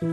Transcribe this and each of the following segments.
Good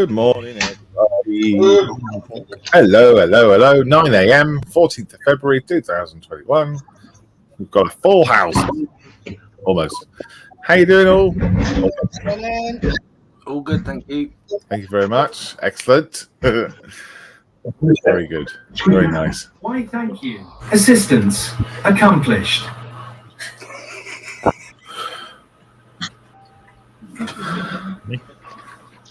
morning, everybody. Hello. 9 a.m., 14th of February, 2021. We've got a full house. Almost. How you doing, all? All good, thank you. Thank you very much. Excellent. Very good. Very nice. Why, thank you. Assistance accomplished.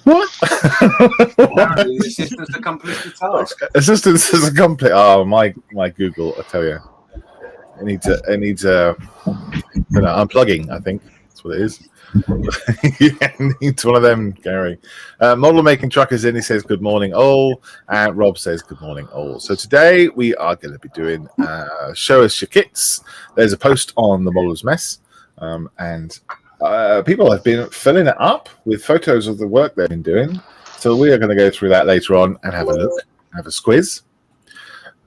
What? The assistance accomplished the task. Assistance is accomplished. Oh, my Google, I tell you. It needs unplugging, I think. That's what it is. Yeah, needs one of them, Gary. Model Making Truckers in, he says good morning, all. And Rob says good morning, all. So today we are going to be doing Show Us Your Kits. There's a post on the Modeller's Mess, and people have been filling it up with photos of the work they've been doing. So we are going to go through that later on and have a look, have a squiz,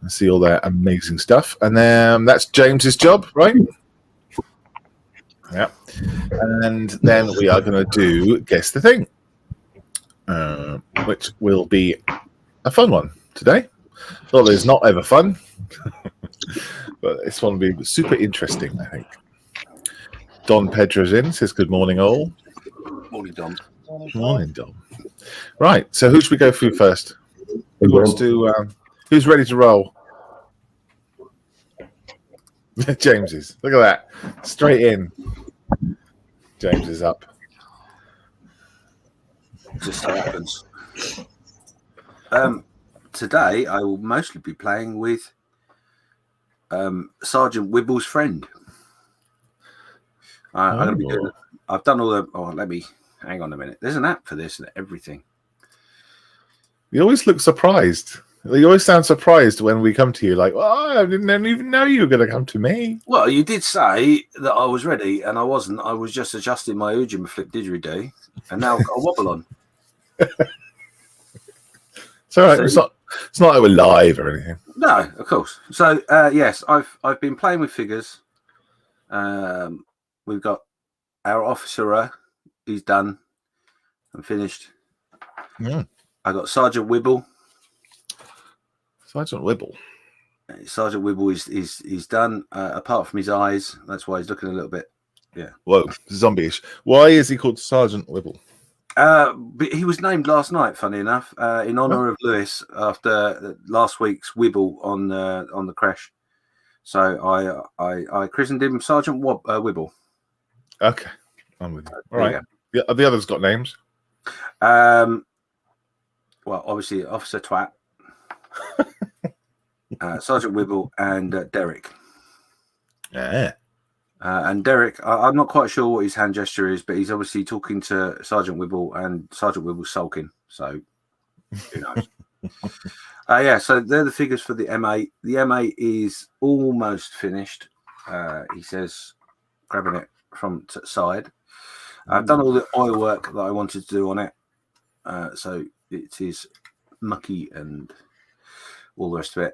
and see all their amazing stuff. And then that's James's job, right? Yeah. And then we are going to do Guess the Thing, which will be a fun one today. Well, it's not ever fun, but this one will be super interesting, I think. Don Pedro's in, says good morning, all. Morning, Dom. Morning, Don. Right, so who should we go through first? Who wants to? Who's ready to roll? James is. Look at that. Straight in. James is up. Just so happens. Today, I will mostly be playing with Sergeant Wibble's friend. I'm gonna be doing, I've done all the. Oh, let me hang on a minute. There's an app for this and everything. You always look surprised. You always sound surprised when we come to you, like, "Oh, I didn't even know you were going to come to me." Well, you did say that I was ready, and I wasn't. I was just adjusting my Ujima flip didgeridoo, and now I've got a wobble on. It's all right. So, it's not like we're live or anything. No, of course. So yes, I've been playing with figures. We've got our officer. He's done and finished. Yeah. I got Sergeant Wibble. Sergeant Wibble. Sergeant Wibble is done. Apart from his eyes, that's why he's looking a little bit. Yeah. Whoa, zombie-ish. Why is he called Sergeant Wibble? But he was named last night, funny enough, in honour of Lewis after last week's Wibble on the crash. So I christened him Sergeant Wibble. Okay, I'm with you. All right. Yeah, the others got names. well, obviously Officer Twat, Sergeant Wibble, and Derek. Yeah. And Derek, I'm not quite sure what his hand gesture is, but he's obviously talking to Sergeant Wibble, and Sergeant Wibble's sulking. So who knows? Yeah, so they're the figures for the M8. The M8 is almost finished, he says, grabbing it from the side. I've done all the oil work that I wanted to do on it. So it is mucky and all the rest of it.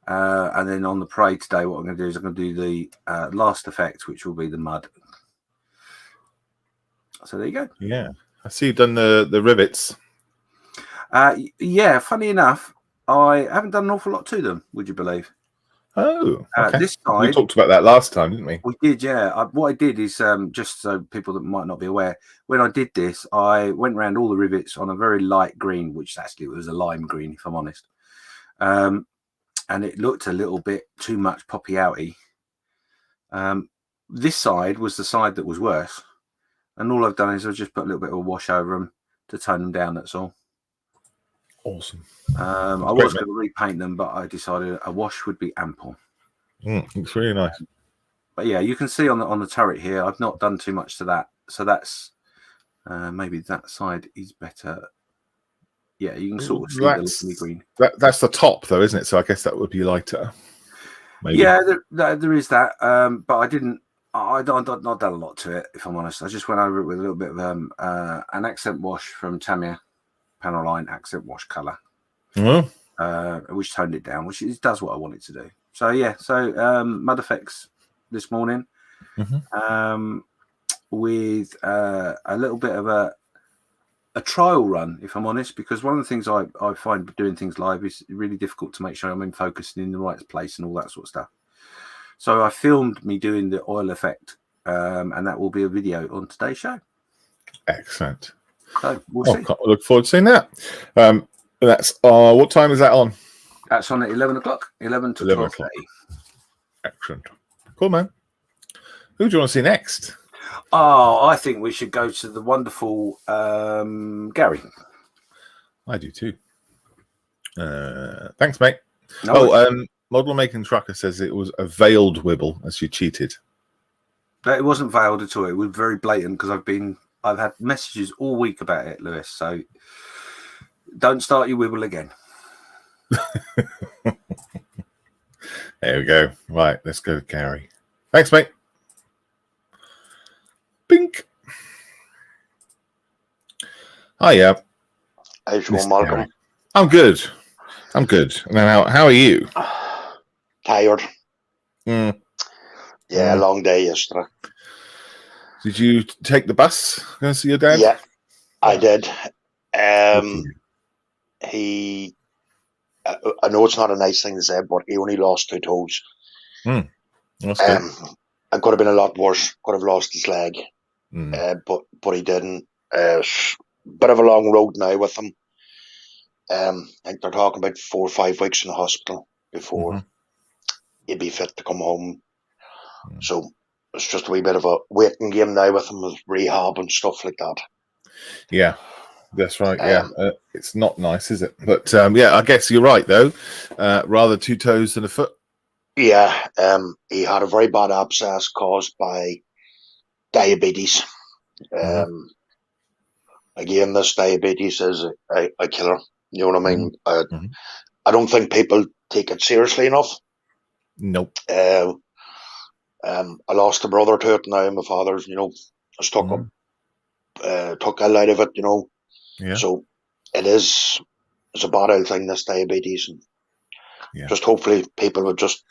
And then on the parade today, what I'm going to do is I'm going to do the last effect, which will be the mud. So there you go. Yeah. I see you've done the rivets. Yeah, funny enough, I haven't done an awful lot to them, would you believe? Oh, okay. This side, we talked about that last time, didn't we? We did, yeah. What I did is, just so people that might not be aware, when I did this, I went around all the rivets on a very light green, which actually was a lime green, if I'm honest. And it looked a little bit too much poppy outy. This side was the side that was worse. And all I've done is I've just put a little bit of a wash over them to tone them down, that's all. Awesome. I was going to repaint them, but I decided a wash would be ample. It's really nice. But yeah, you can see on the turret here, I've not done too much to that. So that's maybe that side is better. Yeah, you can sort of see the green. That's the top, though, isn't it? So I guess that would be lighter. Maybe. Yeah, there is that. But I didn't. I've not done a lot to it, if I'm honest. I just went over it with a little bit of an accent wash from Tamiya panel line accent wash color, which toned it down, which does what I want it to do. So yeah, mud effects this morning, with a little bit of a trial run, if I'm honest, because one of the things I find doing things live is really difficult to make sure I'm in focus and in the right place and all that sort of stuff. So I filmed me doing the oil effect, and that will be a video on today's show. Excellent. So we'll see. Look forward to seeing that. That's what time is that on? That's on at 11 o'clock, 11 to 12:30. Excellent. Cool, man. Who do you want to see next? Oh, I think we should go to the wonderful Gary. I do too. Thanks, mate. Model Making Trucker says it was a veiled wibble as she cheated. But it wasn't veiled at all. It was very blatant because I've had messages all week about it, Lewis. So don't start your wibble again. There we go. Right, let's go to Gary. Thanks, mate. Bink. Hiya. How's your Malcolm? I'm good. Now, how are you? Tired. Yeah, long day yesterday. Did you take the bus? Go see your dad? Yeah, I did. I know it's not a nice thing to say, but he only lost 2 toes. That's good. It could have been a lot worse. Could have lost his leg, but he didn't. Bit of a long road now with him. I think they're talking about 4 or 5 weeks in the hospital before he'd be fit to come home. So it's just a wee bit of a waiting game now with him, with rehab and stuff like that. Yeah, that's right. It's not nice, is it? But I guess you're right though. Rather 2 toes than a foot. Yeah, he had a very bad abscess caused by diabetes. Again, this diabetes is a killer. You know what I mean? I don't think people take it seriously enough. Nope. I lost a brother to it now. My father's, took ill out of it, Yeah. So it's a bad old thing, this diabetes, and just hopefully people would just,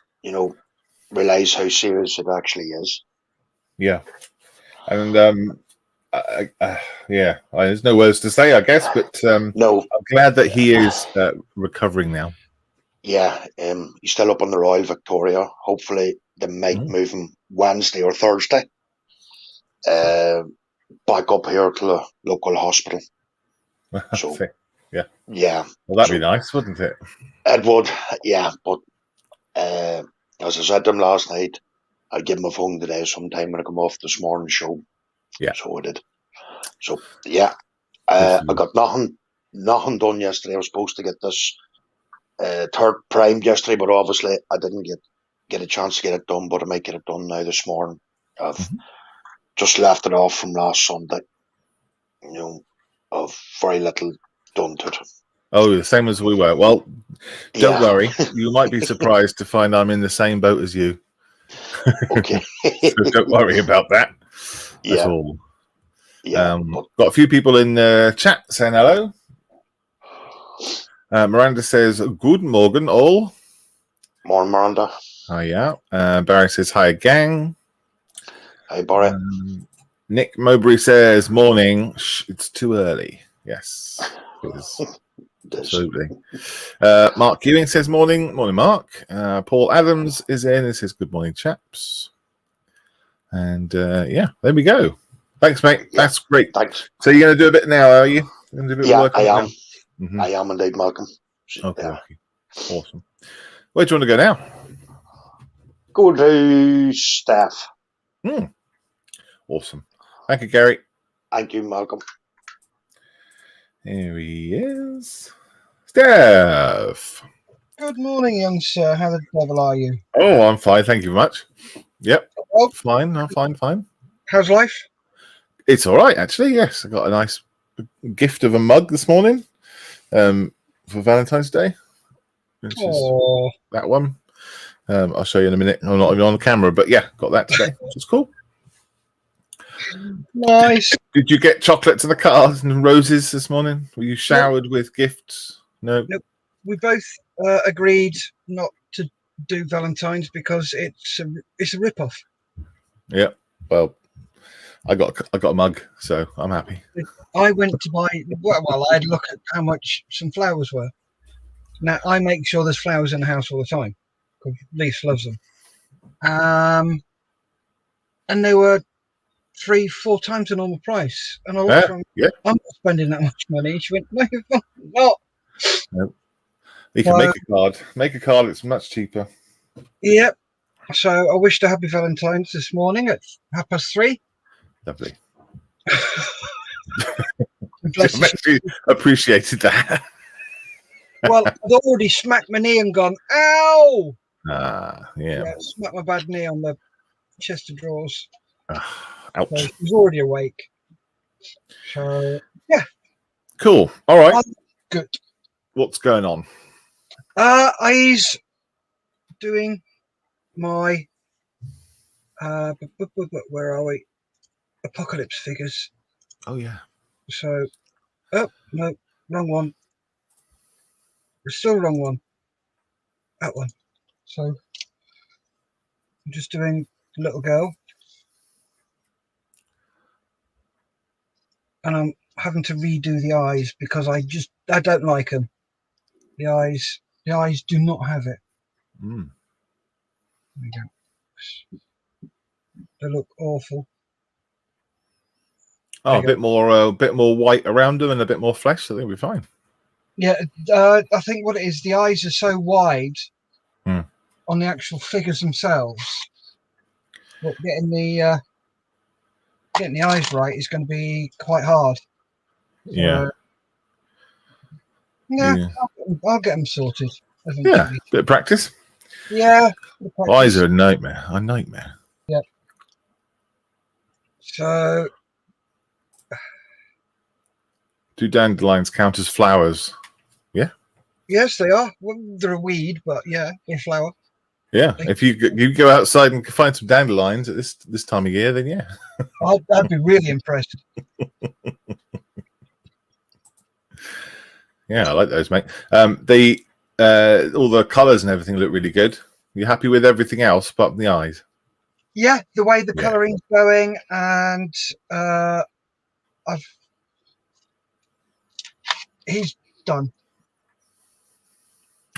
realize how serious it actually is. Yeah. And there's no words to say, I guess, but no, I'm glad that he is recovering now. Yeah, he's still up on the Royal Victoria. Hopefully they might move him Wednesday or Thursday back up here to the local hospital. So yeah. Well, that'd be nice, wouldn't it? It would, yeah. But as I said to him last night, I'd give him a phone today sometime when I come off this morning's show. Yeah. So I did. So yeah, I got nothing nothing done yesterday. I was supposed to get this third primed yesterday, but obviously I didn't get a chance to get it done. But I might get it done now this morning. I've just left it off from last Sunday. You know, of very little done to it. Oh, the same as we were. Well, don't Yeah. worry. You might be surprised to find I'm in the same boat as you. Okay. So don't worry about that at Yeah. all. Yeah. Got a few people in the chat saying hello. Miranda says, good morning, all. Morning, Miranda. Oh, yeah. Barry says, hi, gang. Hey, Barry. Nick Mowbray says, morning. Shh, it's too early. Yes, it is. Absolutely. Mark Ewing says, morning. Morning, Mark. Paul Adams is in and says, good morning, chaps. And yeah, there we go. Thanks, mate. Yeah, that's great. Thanks. So you're going to do a bit now, are you? You're going to do a bit of work I am. Mm-hmm. I am indeed, Malcolm. Okay, okay. Awesome. Where do you want to go now? Go to staff. Awesome. Thank you, Gary. Thank you, Malcolm. Here he is. Steph. Good morning, young sir. How the devil are you? Oh, I'm fine. Thank you very much. Yep. Well, fine. I'm fine. How's life? It's all right, actually. Yes. I got a nice gift of a mug this morning for Valentine's Day. Which is that one. I'll show you in a minute. I'm not even on the camera, but yeah, got that today, which is cool. Nice. Did you get chocolates and the cards and roses this morning? Were you showered with gifts? No. Nope. We both agreed not to do Valentine's because it's a rip-off. Yeah. Well, I got a mug, so I'm happy. I went to buy. Well, I had a look at how much some flowers were. Now I make sure there's flowers in the house all the time because Lisa loves them. And they were 3-4 times the normal price. And I looked at them, I'm not spending that much money. She went, no, you're not. Nope. You can make a card. Make a card. It's much cheaper. Yep. So I wished her happy Valentine's this morning at 3:30. Lovely. She appreciated that. Well, I'd already smacked my knee and gone, ow! Yeah. Smacked my bad knee on the chest of drawers. Ouch. So he's already awake. So, yeah. Cool. All right. Good. What's going on? He's doing my where are we? Apocalypse figures. Oh yeah. So, no, wrong one. We're still wrong one. That one. So, I'm just doing the little girl, and I'm having to redo the eyes because I don't like them. The eyes do not have it. There we go. They look awful. Oh, a bit more white around them and a bit more flesh. I think we'll be fine. Yeah, I think what it is, the eyes are so wide on the actual figures themselves that getting the eyes right is going to be quite hard. Yeah. I'll get them sorted. Yeah, bit of practice. Yeah. Eyes are a nightmare. Yeah. So, do dandelions count as flowers? Yeah. Yes, they are. Well, they're a weed, but yeah, they're a flower. Yeah. If you go outside and find some dandelions at this time of year, then yeah. I'd be really impressed. Yeah, I like those, mate. They all the colours and everything look really good. You happy with everything else apart from the eyes? Yeah, the way the colouring's going, and he's done.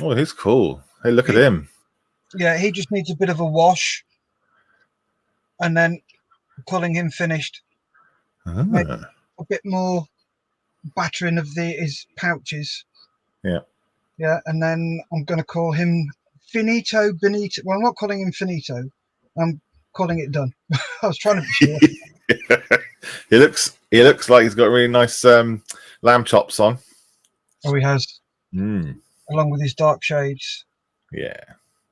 Oh, he's cool. Hey, look at him. Yeah, he just needs a bit of a wash, and then calling him finished. Maybe a bit more battering of his pouches. Yeah. Yeah, and then I'm going to call him Finito Benito. Well, I'm not calling him Finito. I'm calling it done. I was trying to be sure. He looks like he's got really nice lamb chops on. Oh, he has, Mm. along with his dark shades. Yeah,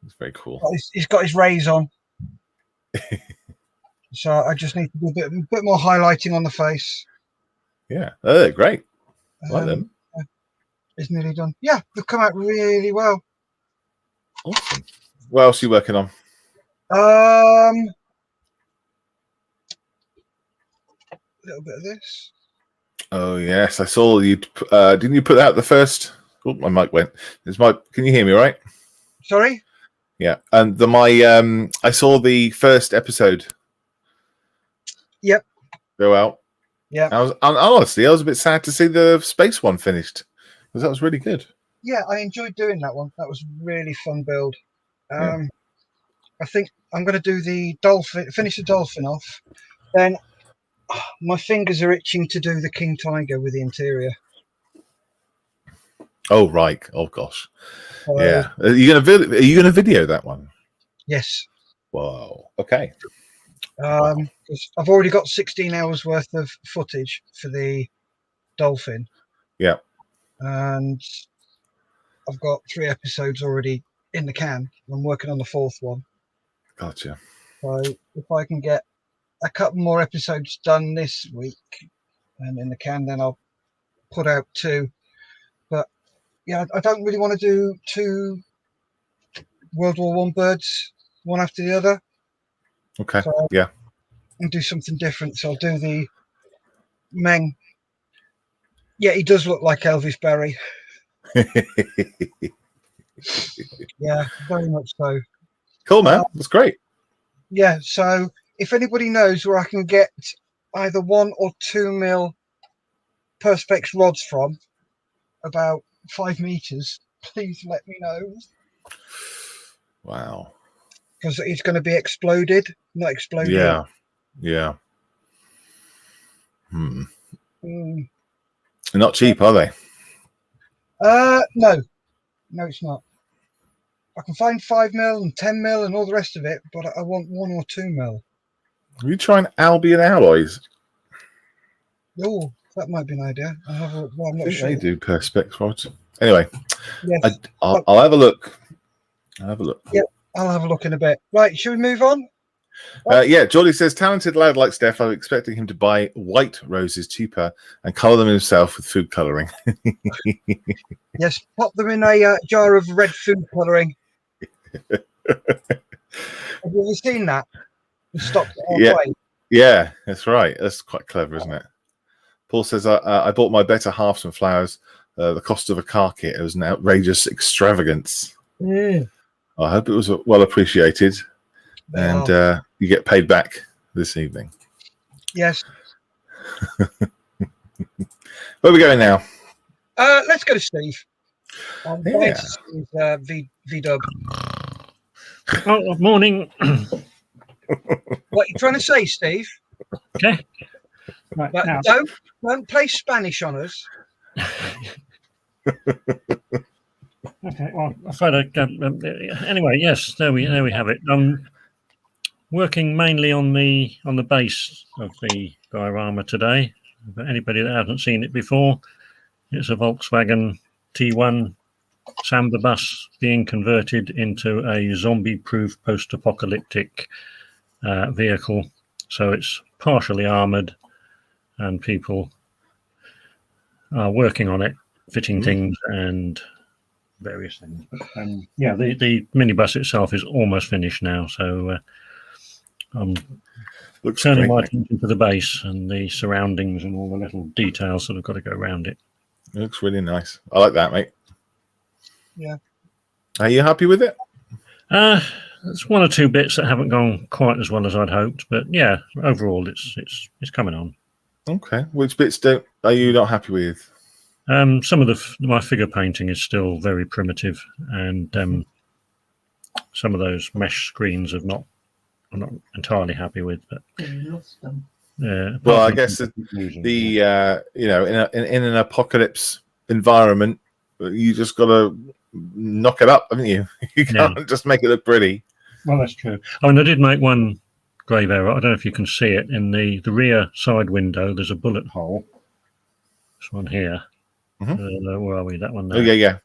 it's very cool. He's got his rays on. So I just need to do a bit more highlighting on the face. Yeah, oh, great. I like them. It's nearly done. Yeah, they've come out really well. Awesome. What else are you working on? A little bit of this. Oh yes, I saw you. Didn't you put out the first? Oh, my mic went. Can you hear me? All right? Sorry. Yeah, and I saw the first episode. Yep. Go out. Yeah. Honestly, I was a bit sad to see the space one finished because that was really good. Yeah, I enjoyed doing that one. That was really fun build. Yeah. I think I'm going to do the dolphin. Finish the dolphin off. Then my fingers are itching to do the king tiger with the interior. Oh right. Oh gosh. So, yeah. Are you gonna video that one? Yes. Wow. Okay. 'Cause I've already got 16 hours worth of footage for the dolphin. Yeah. And I've got 3 episodes already in the can. I'm working on the 4th one. Gotcha. So if I can get a couple more episodes done this week and in the can, then I'll put out 2. But yeah, I don't really want to do 2 World War I birds, one after the other. Okay. So yeah. And do something different. So I'll do the Meng. Yeah, he does look like Elvis Berry. Yeah, very much so. Cool, man. That's great. Yeah, so if anybody knows where I can get either 1 or 2 mil Perspex rods from, about 5 meters, please let me know. Wow. Because it's going to be exploded, not exploded. Yeah. Yeah. They're not cheap, are they? No, it's not. I can find 5 mil and 10 mil and all the rest of it, but I want 1 or 2 mil. Are you trying Albion alloys? Oh, that might be an idea. I'm not sure. They do Perspex rods. Anyway, yes. I'll have a look. Yeah, I'll have a look in a bit. Right, should we move on? Yeah, Jolly says, talented lad like Steph, I'm expecting him to buy white roses cheaper and colour them himself with food colouring. Yes, pop them in a jar of red food colouring. Have you ever seen that? Stop. Yeah, that's right. That's quite clever, isn't it? Paul says, I bought my better half some flowers. The cost of a car kit. It was an outrageous extravagance. I hope it was well appreciated. And you get paid back this evening. Yes. Where are we going now? Let's go to Steve. Yeah. V-Dub. Oh, morning. What are you trying to say, Steve? Okay. Right, but now. Don't play Spanish on us. Okay. Well, I thought anyway. Yes, there we have it. Working mainly on the base of the diorama today. For anybody that hasn't seen it before, it's a Volkswagen T1 Samba bus being converted into a zombie-proof post-apocalyptic vehicle. So it's partially armoured, and people are working on it, fitting things and various things. But yeah, the minibus itself is almost finished now. So I'm turning my attention to the base and the surroundings and all the little details that have got to go around it. It looks really nice. I like that, mate. Yeah. Are you happy with it? There's 1 or 2 bits that haven't gone quite as well as I'd hoped, but yeah, overall it's coming on. Okay. Which bits are you not happy with? Some of my figure painting is still very primitive, and some of those mesh screens I'm not entirely happy with. But well, I guess the in an apocalypse environment, you just got to knock it up, haven't you? You can't just make it look pretty. Well, that's true. I mean, I did make one grave error. I don't know if you can see it in the rear side window. There's a bullet hole. This one here. Where are we? That one there. Oh yeah.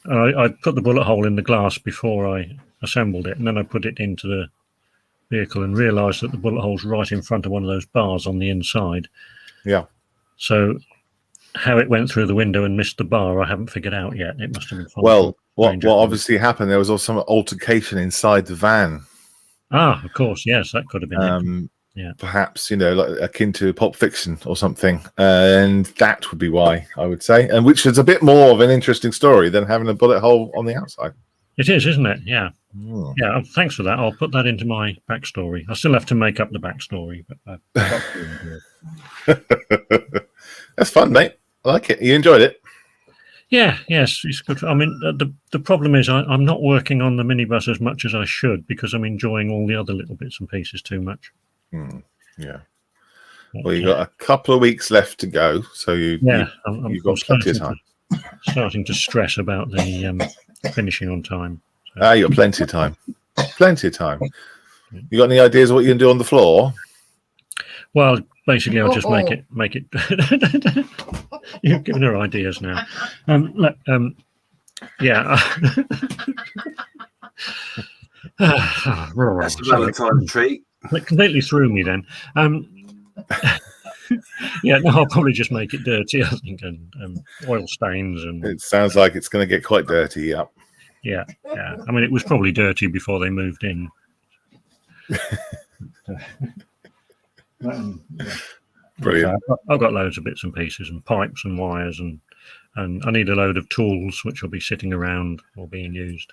I put the bullet hole in the glass before I assembled it, and then I put it into the vehicle and realised that the bullet hole's right in front of one of those bars on the inside. Yeah. So how it went through the window and missed the bar, I haven't figured out yet. It must have been fun. Well, what obviously happened, there was also some altercation inside the van. Of course, yes, that could have been it. Yeah. Perhaps, like akin to Pulp Fiction or something. And that would be why, I would say. And which is a bit more of an interesting story than having a bullet hole on the outside. It is, isn't it? Yeah. Yeah, thanks for that. I'll put that into my backstory. I still have to make up the backstory, but That's fun, mate. I like it. You enjoyed it? Yeah, yes, it's good. I mean, the problem is I'm not working on the minibus as much as I should because I'm enjoying all the other little bits and pieces too much. Yeah. Well, you've got a couple of weeks left to go, so you've got plenty of time. Starting to stress about the finishing on time. So. You got plenty of time. Plenty of time. You got any ideas of what you can do on the floor? Well, basically, I'll just make it. You've given her ideas now. Yeah. That's a Valentine treat. It completely threw me then. Yeah, no, I'll probably just make it dirty, I think, and oil stains. And it sounds like it's going to get quite dirty. Yeah. I mean, it was probably dirty before they moved in. Brilliant. So I've got loads of bits and pieces and pipes and wires, and I need a load of tools which will be sitting around or being used.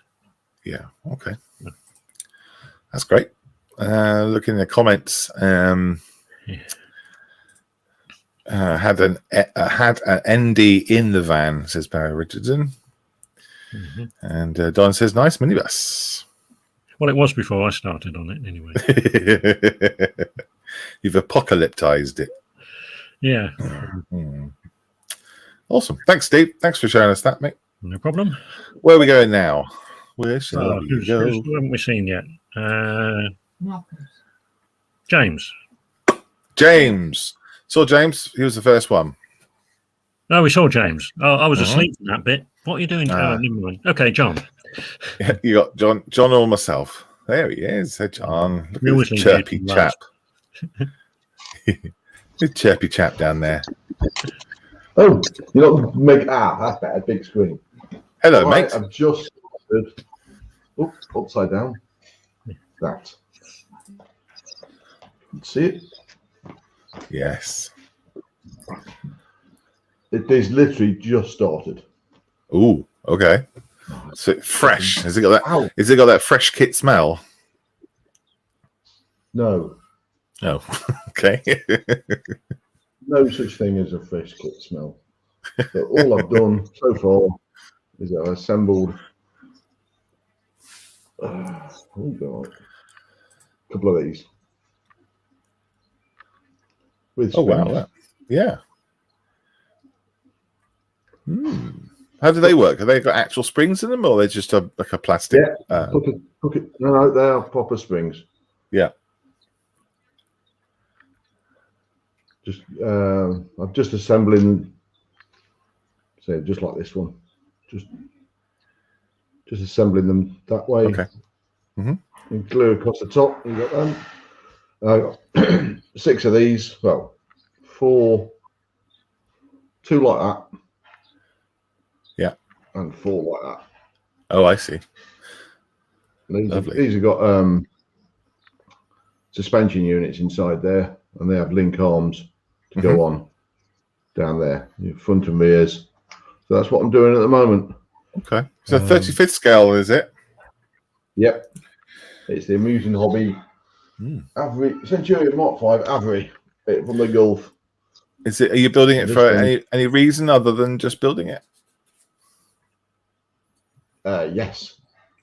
Yeah. Okay. That's great. Looking at the comments, had an ND in the van, says Barry Richardson, and Don says nice minibus. Well, it was before I started on it, anyway. You've apocalyptized it. Yeah. Awesome. Thanks, Steve. Thanks for showing us that, mate. No problem. Where are we going now? Where shall we go? Who haven't we seen yet? James. Saw James. He was the first one. No, we saw James. Oh, I was asleep in that bit. What are you doing? Oh, never mind. Okay, John. Yeah, you got John or myself. There he is. Hey, John. Look at this chirpy chap. This chirpy chap down there. Oh, you don't make that's better. Big screen. Hello, mate. I've just started. Oh, upside down. That. See it? Yes. It is literally just started. Ooh, okay. So fresh. Has it got that? Ow. Has it got that fresh kit smell? No. Oh, okay. No such thing as a fresh kit smell. But all I've done so far is I've assembled a couple of these. With wow. Yeah. How do they work? Have they got actual springs in them, or are they just like a plastic? Yeah. No, they are proper springs. Yeah. Just I'm just assembling, say, just like this one, just assembling them that way. Okay. And glue across the top. You got them. I got 6 of these. Well, 4, 2 like that. Yeah. And 4 like that. Oh, I see. These have got suspension units inside there, and they have link arms to go on down there, front and rears. So that's what I'm doing at the moment. Okay. So 35th scale, is it? Yep. It's the amusing hobby. Avery Centurion Mark 5 Avery from the Gulf. Is it? Are you building it for any reason other than just building it? Yes.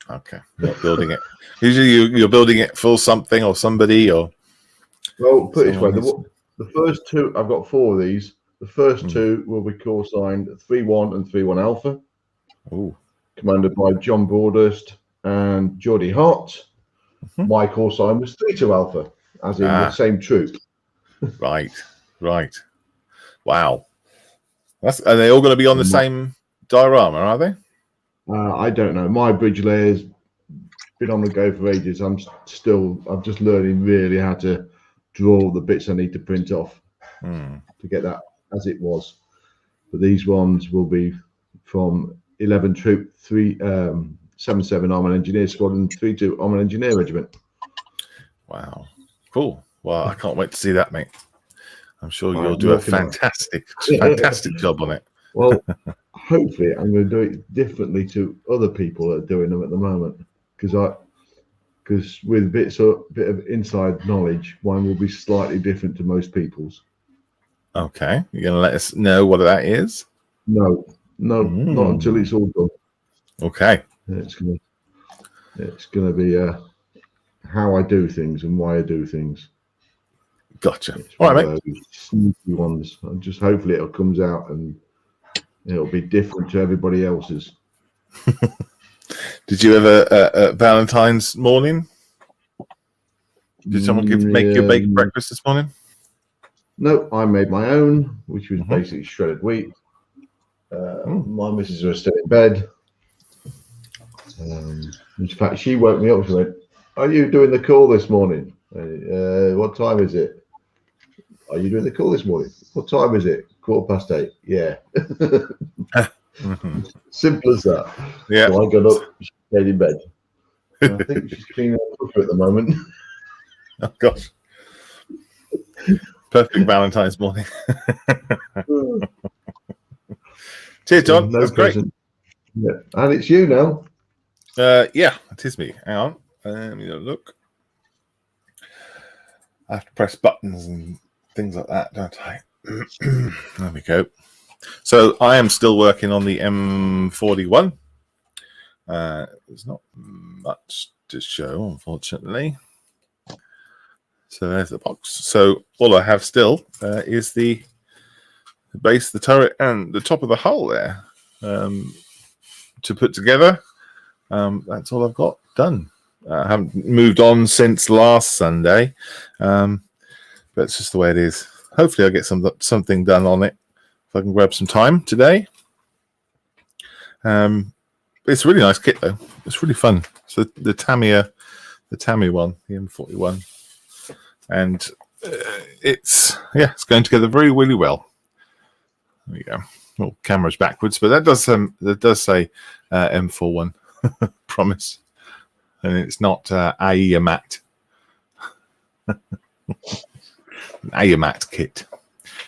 Okay. You're not building it. Usually you're building it for something or somebody or. Well, put it this way: the first 2, I've got 4 of these. The first 2 will be call signed 3-1 and 3-1 Alpha. Ooh. Commanded by John Broadhurst and Geordie Hart. My call sign was 3-2 Alpha, as in the same troop. Right. Wow. Are they all going to be on the same diorama? Are they? I don't know. My bridge layer's been on the go for ages. I'm just learning really how to draw the bits I need to print off to get that as it was. But these ones will be from 11 Troop 377 Armored Engineer Squadron 32 Armored Engineer Regiment. Wow, cool. Well, I can't wait to see that, mate. I'm sure you'll do a fantastic job on it. Well, hopefully I'm going to do it differently to other people that are doing them at the moment, because with a bit of inside knowledge, mine will be slightly different to most people's. Okay, you're going to let us know what that is? No, not until it's all done. Okay, it's gonna be how I do things and why I do things. Gotcha. It's all right, mate. Sneaky ones. And just hopefully it comes out and it'll be different to everybody else's. Did you have a Valentine's morning? Did someone make you a baked breakfast this morning? No, I made my own, which was basically shredded wheat. My missus was still in bed. In fact, she woke me up. She went, "Are you doing the call this morning? What time is it? Are you doing the call this morning? What time is it? 8:15. Yeah." Simple as that. Yeah. So I got up, she stayed in bed. I think she's cleaning up cooker at the moment. Oh gosh. Perfect Valentine's morning. Cheers, John. No That's present. great. Yeah. And it's you now. Yeah, it is me. Hang on. Let me look. I have to press buttons and things like that, don't I? There we go. So I am still working on the M41. There's not much to show, unfortunately. So there's the box. So all I have still is the base, the turret, and the top of the hull there to put together. That's all I've got done. I haven't moved on since last Sunday, but it's just the way it is. Hopefully I'll get something done on it if I can grab some time today. It's a really nice kit though. It's really fun. So the Tamiya one, the M41, and it's going together really well. There you go. Well, camera's backwards, but that does say M41 promise, and it's not AEMAT. AEMAT kit.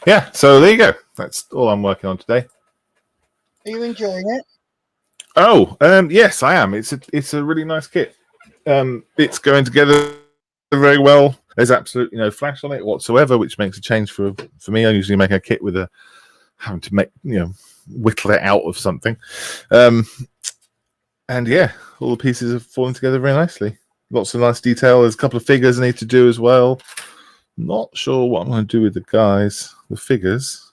Yeah, so there you go. That's all I'm working on today. Are you enjoying it? Oh, yes, I am. It's a really nice kit. It's going together very well. There's absolutely no flash on it whatsoever, which makes a change for me. I usually make a kit with having to make whittle it out of something. And yeah, all the pieces have fallen together very nicely. Lots of nice detail. There's a couple of figures I need to do as well. Not sure what I'm going to do with the figures.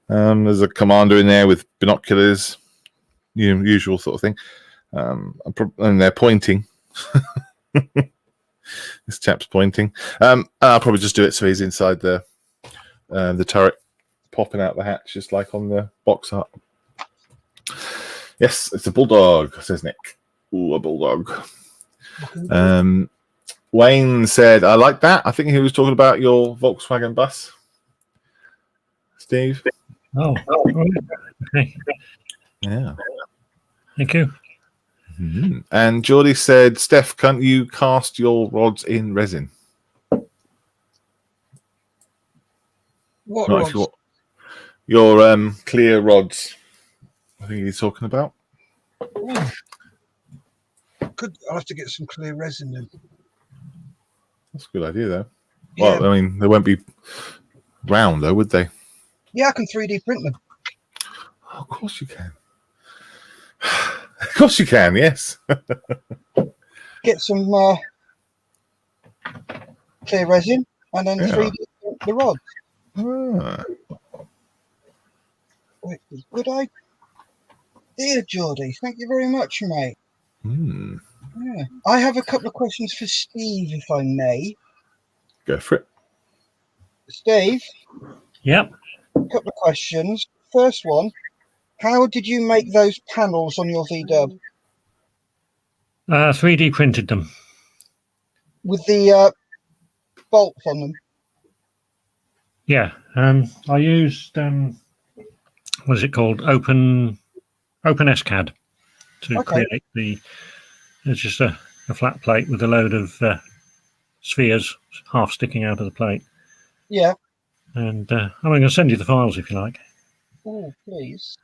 There's a commander in there with binoculars, usual sort of thing. And they're pointing. This chap's pointing. I'll probably just do it so he's inside the turret, popping out the hatch, just like on the box art. Yes, it's a bulldog, says Nick. Ooh, a bulldog. Wayne said, I like that. I think he was talking about your Volkswagen bus, Steve. Oh, okay. Yeah. Thank you. Mm-hmm. And Geordie said, Steph, can't you cast your rods in resin? What Not rods? if you want. Your clear rods. I think he's talking about. Oh. I'll have to get some clear resin then. That's a good idea, though. Yeah. Well, I mean, they won't be round, though, would they? Yeah, I can 3D print them. Oh, of course you can. Of course you can, yes. Get some clear resin and then 3D print the rod. Ah. Good idea, Geordie. Thank you very much, mate. Hmm. Yeah. I have a couple of questions for Steve, if I may. Go for it. Steve? Yep. A couple of questions. first one, how did you make those panels on your V-dub? 3D printed them. With the bolts on them? Yeah. I used what is it called? Open SCAD to create the. It's just a flat plate with a load of spheres half sticking out of the plate. Yeah. And I'm going to send you the files if you like. Oh, please.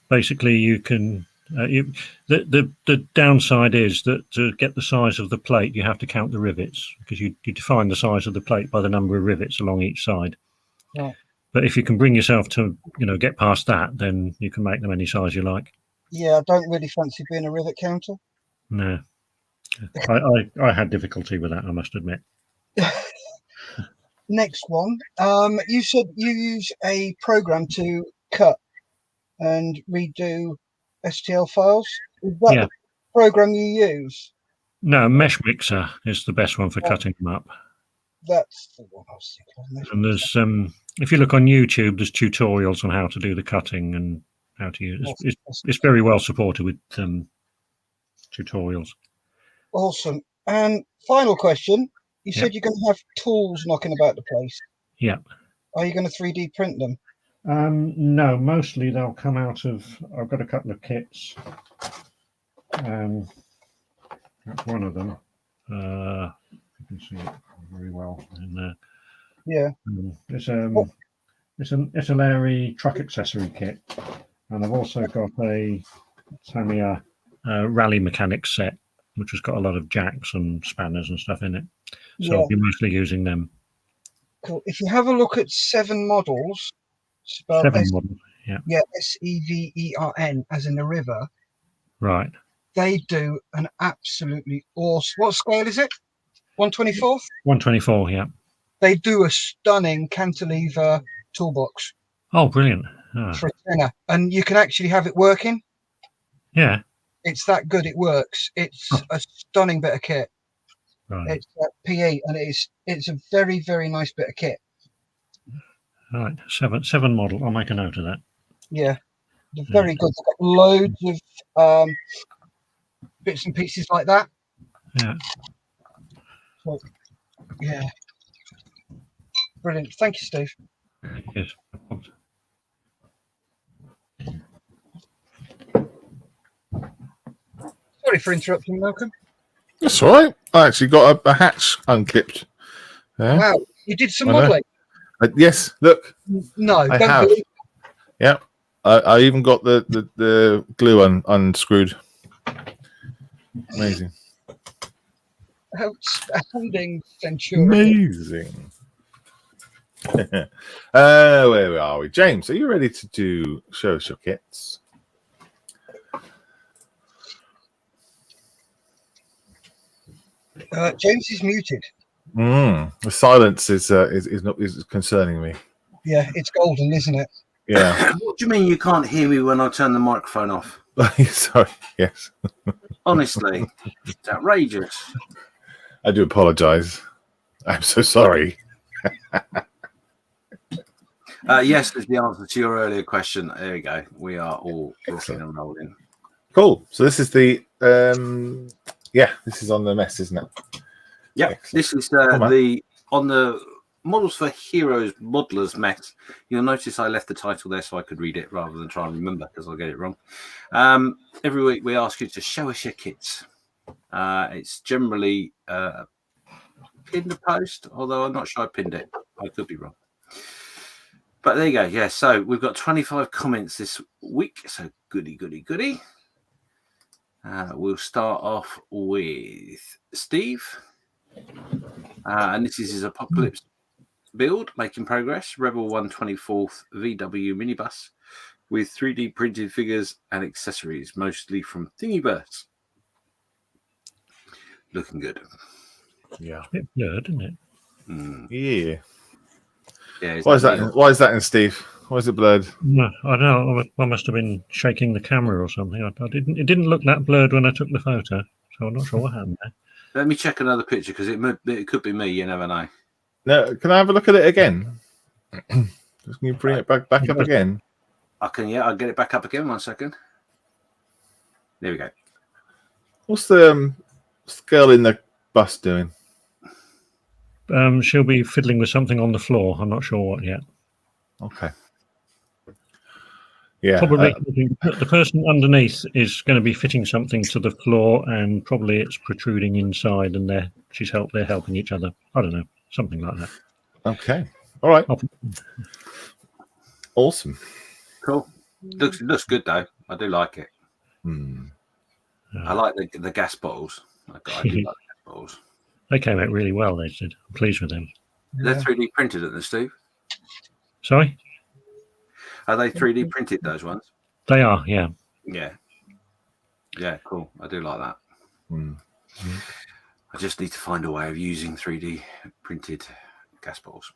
Basically, you can. The downside is that to get the size of the plate, you have to count the rivets, because you define the size of the plate by the number of rivets along each side. Right. But if you can bring yourself to get past that, then you can make them any size you like. Yeah, I don't really fancy being a rivet counter. No, I had difficulty with that, I must admit. Next one. You said you use a program to cut and redo STL files. Is that the program you use? No, Mesh Mixer is the best one for cutting them up. That's the one I was thinking of. And there's if you look on YouTube, there's tutorials on how to do the cutting and how to use it. It's very well supported with tutorials. Awesome. And final question. You said you're going to have tools knocking about the place. Yeah. Are you going to 3D print them? No, mostly they'll come out of. I've got a couple of kits. That's one of them. You can see it very well in there. Yeah. It's a Larry truck accessory kit, and I've also got a Tamiya rally mechanics set, which has got a lot of jacks and spanners and stuff in it. So I'll be mostly using them. Cool. If you have a look at 7 models, spelled 7 models, yeah, SEVERN, as in the river. Right. They do an absolutely awesome. What scale is it? 1/24? 1/24, yeah. They do a stunning cantilever toolbox. Oh, brilliant. For a tenner. And you can actually have it working. Yeah. It's that good, it works. It's a stunning bit of kit. Right. It's PE, and it's a very, very nice bit of kit. All right, 7 model. I'll make a note of that. Yeah, they're very good. They've got loads of bits and pieces like that. Yeah. So, yeah. Brilliant. Thank you, Steve. Yes. Sorry for interrupting, Malcolm. That's all right. I actually got a hatch unclipped. Yeah. Wow, you did some modelling. Yes, look. No, I don't have. believe. Yeah, I even got the glue unscrewed. Amazing. Outstanding, Centurion. Amazing. Where are we? James, are you ready to show us your kits? James is muted. The silence is concerning me. Yeah, it's golden, isn't it? Yeah. What do you mean you can't hear me when I turn the microphone off? Sorry. Yes. Honestly, it's outrageous. I do apologise. I'm so sorry. Yes, is the answer to your earlier question. There we go. We are all rocking and rolling. Cool. So this is the this is on the mess, isn't it? Yeah, this is on the Models for Heroes Modelers mess. You'll notice I left the title there so I could read it rather than try and remember, because I'll get it wrong. Every week we ask you to show us your kits. It's generally pinned a post, although I'm not sure I pinned it. I could be wrong. But there you go. Yeah, so we've got 25 comments this week. So goody. We'll start off with Steve. And this is his Apocalypse build, making progress. Rebel 124th VW minibus with 3D printed figures and accessories, mostly from Thingiverse. Looking good. Yeah. It's a bit blurred, isn't it? Yeah. Yeah. Why is that? Why is that in Steve? Why is it blurred? No, I don't know. I must have been shaking the camera or something. I didn't. It didn't look that blurred when I took the photo, so I'm not sure what happened there. Let me check another picture, because it could be me. You never know. No, can I have a look at it again? Can you bring it back up again? I can. Yeah, I'll get it back up again. 1 second. There we go. What's the girl in the bus doing? She'll be fiddling with something on the floor. I'm not sure what yet. Okay. Yeah. Probably the person underneath is going to be fitting something to the floor, and probably it's protruding inside, and they're helping each other. I don't know, something like that. Okay. All right. Awesome. Cool. Looks good though. I do like it. I like the gas bottles. I do like gas bottles. They came out really well. They did. I'm pleased with them. They're 3D printed, aren't they, Steve? Sorry? Are they 3D printed, those ones? They are, yeah. Yeah. Yeah, cool. I do like that. I just need to find a way of using 3D printed gas balls.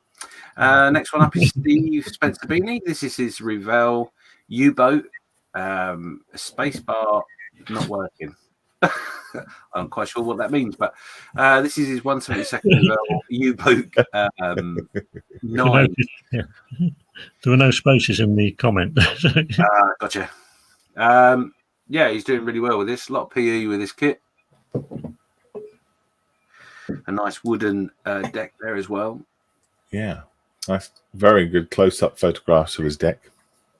Next one up is Steve Spencer Beanie. This is his Revell U-boat. Space bar not working. I'm not quite sure what that means, but this is his 172nd Revell U-boat 9. Yeah. There were no spaces in the comment. Gotcha. Yeah, he's doing really well with this. A lot of PE with this kit. A nice wooden deck there as well. Yeah. Nice. Very good close-up photographs of his deck.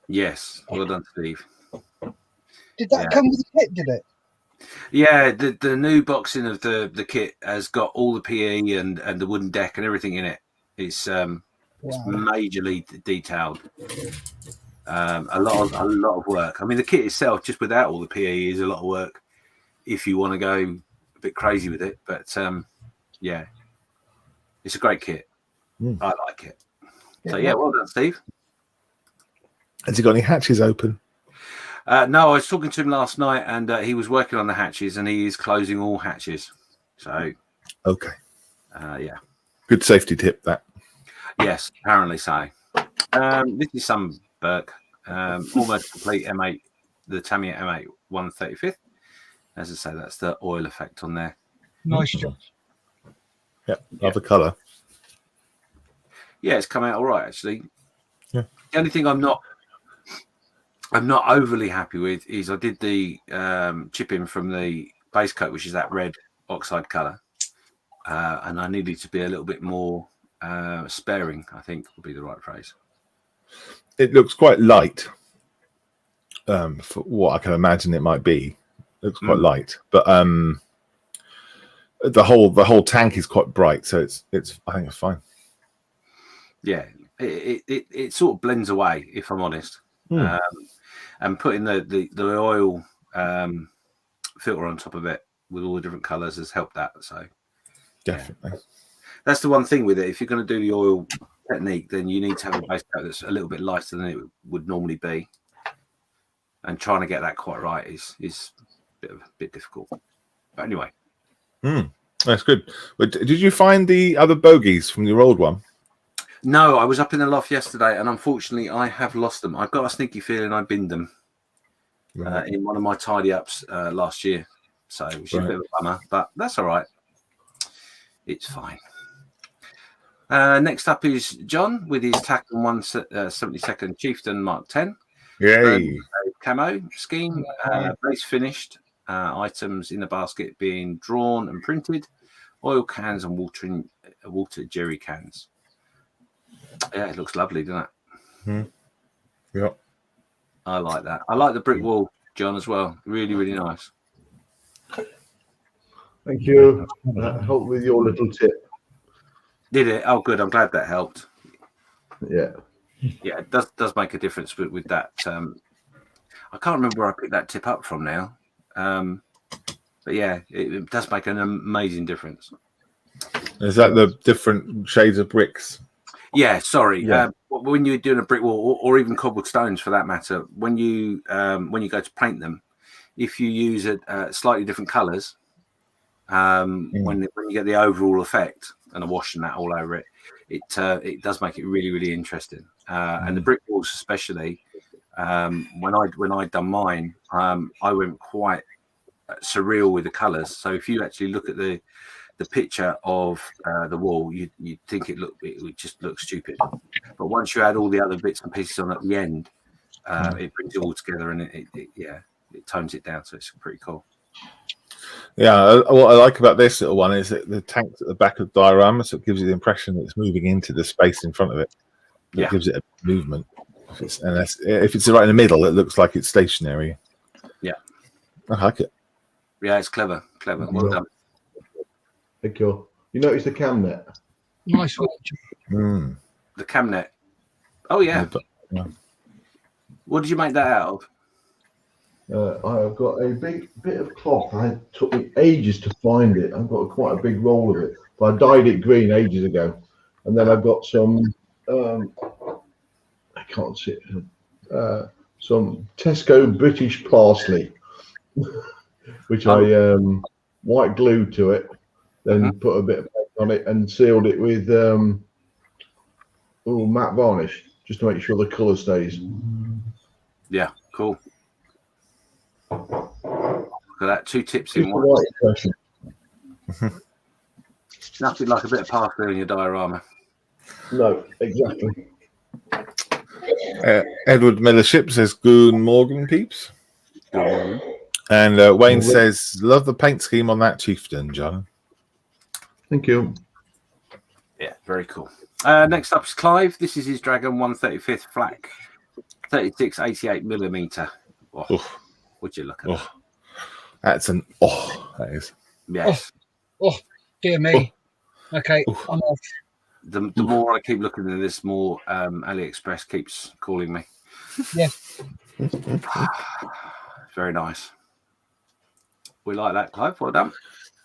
Yes. Well done, Steve. Did that come with the kit, did it? Yeah, the new boxing of the kit has got all the PE and the wooden deck and everything in it. It's majorly detailed. A lot of work. I mean, the kit itself, just without all the PE, is a lot of work if you want to go a bit crazy with it. But yeah, it's a great kit. I like it. So yeah, well done, Steve. Has he got any hatches open? No, I was talking to him last night, and he was working on the hatches, and he is closing all hatches. So okay, yeah, good safety tip. That yes, apparently so. This is some Burke, almost complete M8, the Tamiya M8 135th. As I say, that's the oil effect on there. Nice job. Yeah, love the colour. Yeah, it's come out all right actually. Yeah. The only thing I'm not overly happy with is I did the chipping from the base coat, which is that red oxide colour, and I needed to be a little bit more sparing, I think would be the right phrase. It looks quite light for what I can imagine it might be. It looks quite light, but the whole tank is quite bright, so it's I think it's fine. Yeah, it sort of blends away, if I'm honest. And putting the oil filter on top of it with all the different colours has helped that. So definitely, yeah. That's the one thing with it. If you're going to do the oil technique, then you need to have a base coat that's a little bit lighter than it would normally be. And trying to get that quite right is a bit difficult. But anyway, that's good. But did you find the other bogies from your old one? No, I was up in the loft yesterday, and unfortunately, I have lost them. I've got a sneaky feeling I binned them in one of my tidy ups last year, so which is a bit of a bummer, but that's all right. It's fine. Next up is John with his Tackle 172nd Chieftain Mark 10. Yay! Camo scheme, base finished, items in the basket being drawn and printed, oil cans and water jerry cans. Yeah, it looks lovely, doesn't it? Yeah, I like that. I like the brick wall, John, as well. Really, really nice. Thank you. That helped with your little tip. Did it? Oh, good. I'm glad that helped. Yeah. Yeah, it does make a difference with that. I can't remember where I picked that tip up from now. But yeah, it does make an amazing difference. Is that the different shades of bricks? Yeah, sorry. Yeah. When you're doing a brick wall, or even cobbled stones for that matter, when you go to paint them, if you use slightly different colours, when you get the overall effect and a wash and that all over it, it does make it really, really interesting. And the brick walls especially, when I'd done mine, I went quite surreal with the colours. So if you actually look at the picture of the wall, you'd think it would just look stupid. But once you add all the other bits and pieces on at the end, it brings it all together, and it tones it down, so it's pretty cool. Yeah, what I like about this little one is that the tank's at the back of the diorama, so it gives you the impression that it's moving into the space in front of it. It gives it a movement. If it's right in the middle, it looks like it's stationary. Yeah, I like it. Yeah, it's clever. Well done. Thank you. You notice the cam net? Nice one. The cam net. Oh yeah. What did you make that out of? I've got a big bit of cloth. It took me ages to find it. I've got quite a big roll of it, but I dyed it green ages ago. And then I've got some, I can't see it, some Tesco British parsley, which I white glued to it, then put a bit of paint on it and sealed it with matte varnish, just to make sure the colour stays. Yeah, cool. Look at that, 2 tips in one. Nothing like a bit of parsley in your diorama. No, exactly. Edward Millership says, "Good morning, peeps." Good morning. And Wayne says, "Love the paint scheme on that chieftain, John." Thank you. Yeah, very cool. Next up is Clive. This is his Dragon 135th flak, 36-88mm. Would you look at that? That's that is. Yes. Oh, dear me. Okay, I'm off. The more I keep looking at this, more AliExpress keeps calling me. Yeah. Very nice. We like that, Clive. Well done.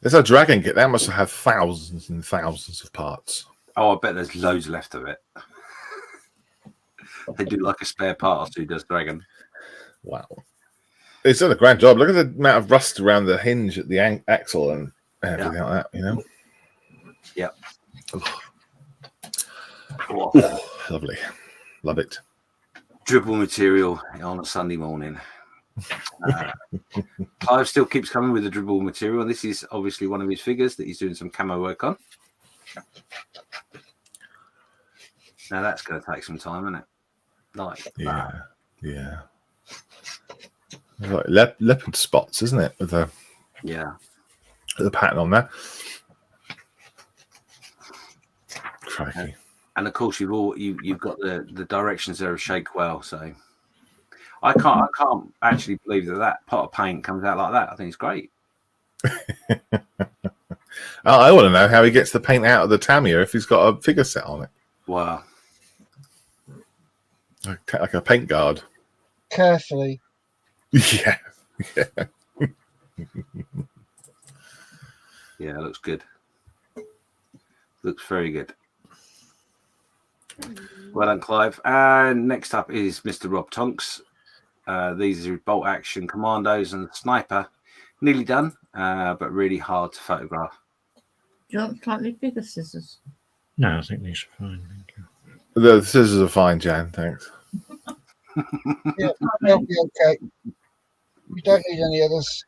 There's a dragon kit. That must have thousands and thousands of parts. Oh, I bet there's loads left of it. They do like a spare part or two, does Dragon. Wow. It's done a grand job. Look at the amount of rust around the hinge at the axle and everything like that, you know? Yep. Lovely. Love it. Dribble material on a Sunday morning. Clive still keeps coming with the dribble material, and this is obviously one of his figures that he's doing some camo work on. Now that's going to take some time, isn't it? Like yeah. Like leopard spots, isn't it? With the pattern on that. Crikey. And of course, you've got the directions there of shake well. So I can't actually believe that pot of paint comes out like that. I think it's great. I want to know how he gets the paint out of the Tamiya if he's got a figure set on it. Wow. Like a paint guard. Carefully. Yeah. Yeah, it looks good. Looks very good. Well done, Clive. And next up is Mr. Rob Tonks. These are bolt action commandos and sniper. Nearly done, but really hard to photograph. Do you want slightly bigger scissors? No, I think these are fine. Thank you. The scissors are fine, Jan. Thanks. Yeah, they'll be okay. You don't need any others.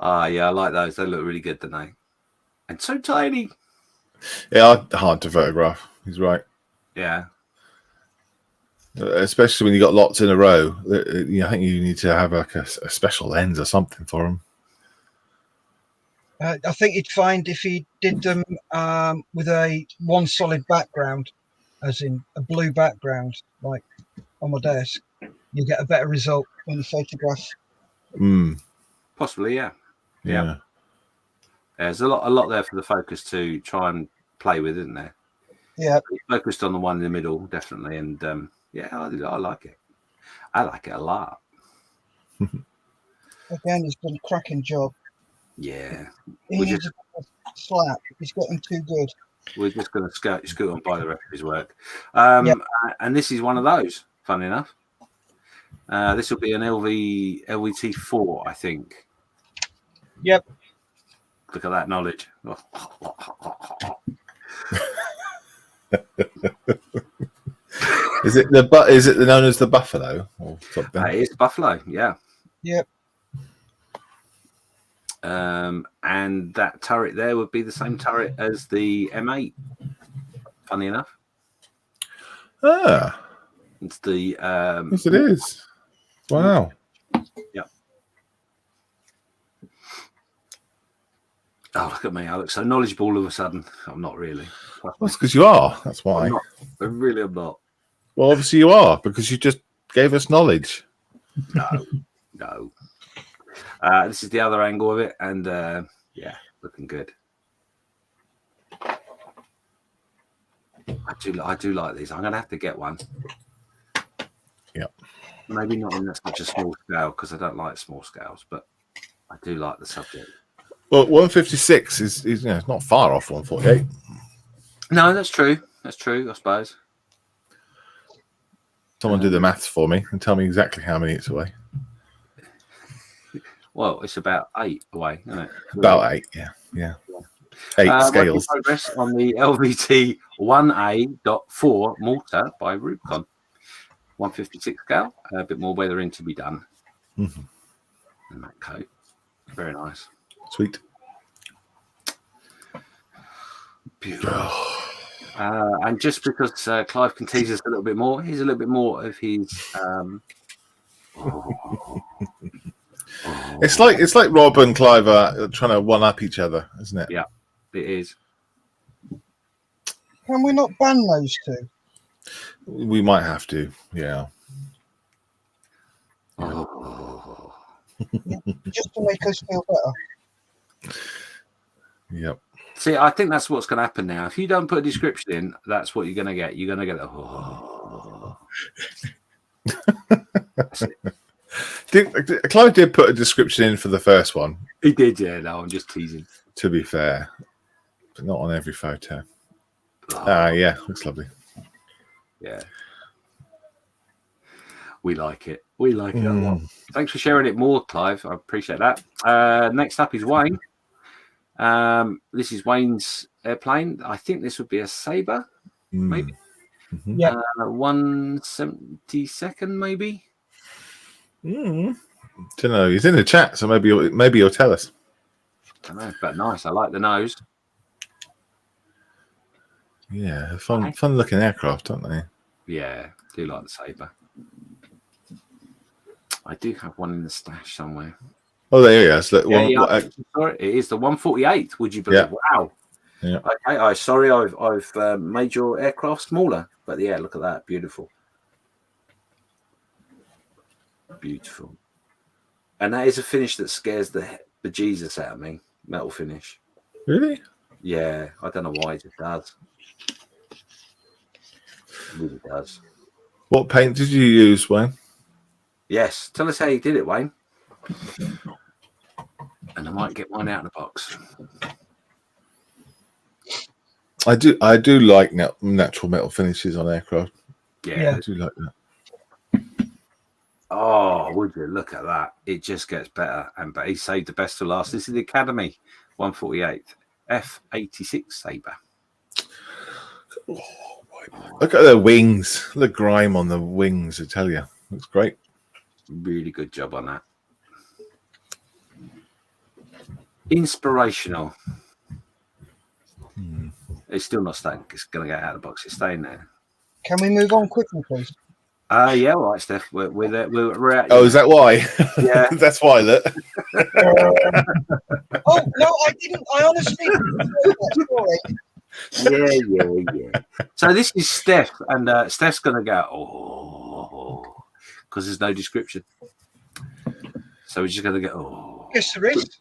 Yeah, I like those. They look really good, don't they? And so tiny. Yeah, hard to photograph. He's right. Yeah. Especially when you got lots in a row. I think you need to have like a special lens or something for them. I think you'd find if he did them with one solid background, as in a blue background, like on my desk, you get a better result when you photograph. Possibly, yeah. There's a lot there for the focus to try and play with, isn't there? Yeah. He focused on the one in the middle, definitely, and I like it. I like it a lot. Again, he's done a cracking job. Yeah. He needs a slap. He's getting too good. We're just going to scoot on by the rest of his work. And this is one of those, funny enough. This will be an LVT4, I think. Yep. Look at that knowledge. Is it known as the Buffalo or something? It's Buffalo, yeah. Yep. And that turret there would be the same turret as the M8. Funny enough. It's the Yes, it is. Wow. Yeah. Oh, look at me! I look so knowledgeable all of a sudden. I'm not really. That's because you are. That's why. I really am not. Well, obviously you are, because you just gave us knowledge. No. This is the other angle of it, and yeah, looking good. I do like these. I'm going to have to get one. Yeah. Maybe not in such a small scale, because I don't like small scales, but I do like the subject. Well, 156 is it's not far off 148. No, that's true. That's true, I suppose. Someone do the maths for me and tell me exactly how many it's away. Well, it's about 8 away, isn't it? About 8, yeah. 8 scales. Progress on the LVT 1A.4 mortar by Rubicon. 156 scale. A bit more weathering to be done. Mm-hmm. And that coat. Very nice. Sweet. Beautiful. And just because Clive can tease us a little bit more, here's a little bit more of his. It's like Rob and Clive are trying to one up each other, isn't it? Yeah, it is. Can we not ban those two? We might have to, yeah. Just to make us feel better. Yep. See, I think that's what's going to happen now. If you don't put a description in, that's what you're going to get. You're going to get Clive did put a description in for the first one. He did, yeah. No, I'm just teasing. To be fair, but not on every photo. Yeah, looks lovely. Yeah. We like it. We like it a lot. Thanks for sharing it more, Clive. I appreciate that. Next up is Wayne. This is Wayne's airplane. I think this would be a Sabre, maybe. Mm-hmm. Yeah. 172nd, maybe. Don't know. He's in the chat, so maybe you'll tell us. I don't know, but nice. I like the nose. Yeah, fun looking aircraft, aren't they? Yeah, I do like the Sabre. I do have one in the stash somewhere. Oh, there he is. Sorry, it is the 148. Would you believe? Yeah. Wow. Yeah. Okay. Sorry, I've made your aircraft smaller, but yeah, look at that. Beautiful. Beautiful. And that is a finish that scares the bejesus out of me. Metal finish. Really? Yeah, I don't know why it does. It really does. What paint did you use, Wayne? Yes. Tell us how you did it, Wayne. And I might get mine out of the box. I do like natural metal finishes on aircraft. Yeah. I do like that. Oh, would you look at that? It just gets better and better. He saved the best to last. This is the Academy 148 F86 Sabre. Look at the wings. The grime on the wings, I tell you. Looks great. Really good job on that. Inspirational. It's still not staying. It's going to get out of the box. It's staying there. Can we move on quickly, please? Yeah, all right, Steph. We're there. We're out. Oh, is that why? Yeah. That's why that. Oh, no, I didn't. I honestly didn't know that story. Yeah. So this is Steph, and Steph's going to go, because there's no description. So we're just going to go, Yes, there is.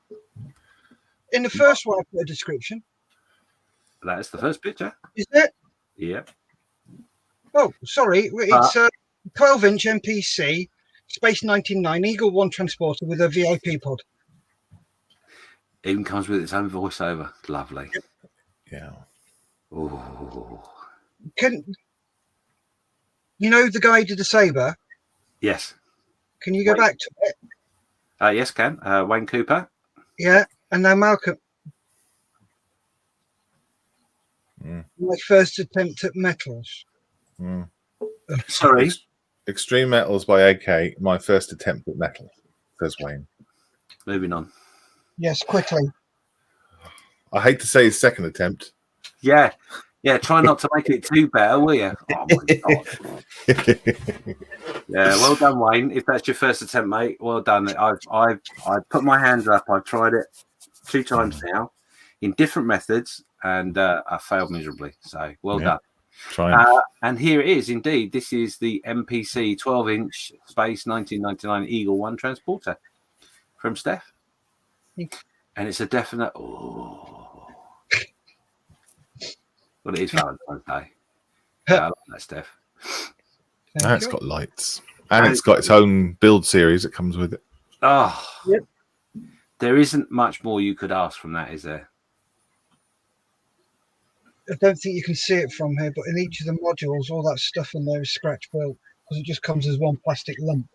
In the first one, I put a description. That is the first picture. Is it? Yeah. Oh, sorry. It's a 12-inch MPC Space 199 Eagle 1 transporter with a VIP pod. Even comes with its own voiceover. Lovely. Yeah. Oh. Can you know the guy who did the Sabre? Yes. Can you go back to it? Yes, Ken. Wayne Cooper. Yeah, and now Malcolm. My first attempt at metals. Sorry. Extreme Metals by AK. My first attempt at metal, says Wayne. Moving on. Yes, quickly. I hate to say his second attempt. Yeah. Yeah, try not to make it too bare, will you? Oh my god! Yeah, well done, Wayne. If that's your first attempt, mate, well done. I've put my hands up. I've tried it 2 times now in different methods, and I failed miserably. So well done. And here it is. Indeed, this is the MPC 12-inch Space 1999 Eagle 1 transporter from Steph, and it's a definite. Oh, well, it is Valentine's Day. Yeah, I like that, Steph. And it's got lights, and it's got its own build series that comes with it. Oh, yep. There isn't much more you could ask from that, is there? I don't think you can see it from here, but in each of the modules, all that stuff in there is scratch built because it just comes as one plastic lump.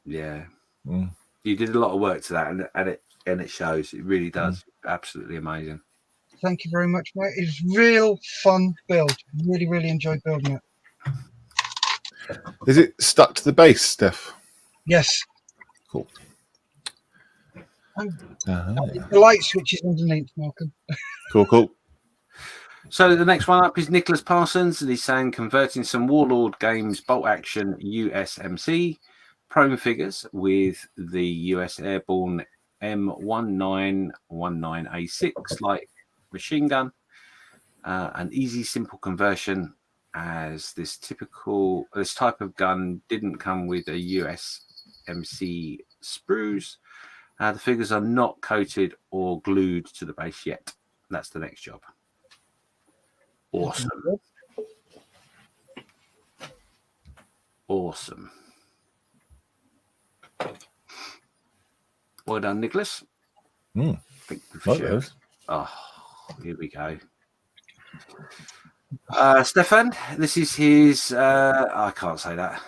Yeah, you did a lot of work to that, and it shows. It really does. Absolutely amazing. Thank you very much, mate. It's real fun build. Really, really enjoyed building it. Is it stuck to the base, Steph? Yes. Cool. The light switch is underneath, Malcolm. Cool. So the next one up is Nicholas Parsons, and he's saying converting some Warlord Games bolt action USMC prone figures with the US Airborne M1919A6 light machine gun. An easy, simple conversion, as this type of gun didn't come with a USMC sprues. The figures are not coated or glued to the base yet. That's the next job. Awesome. Well done, Nicholas. Like those. Oh, here we go. Stefan, this is his. I can't say that.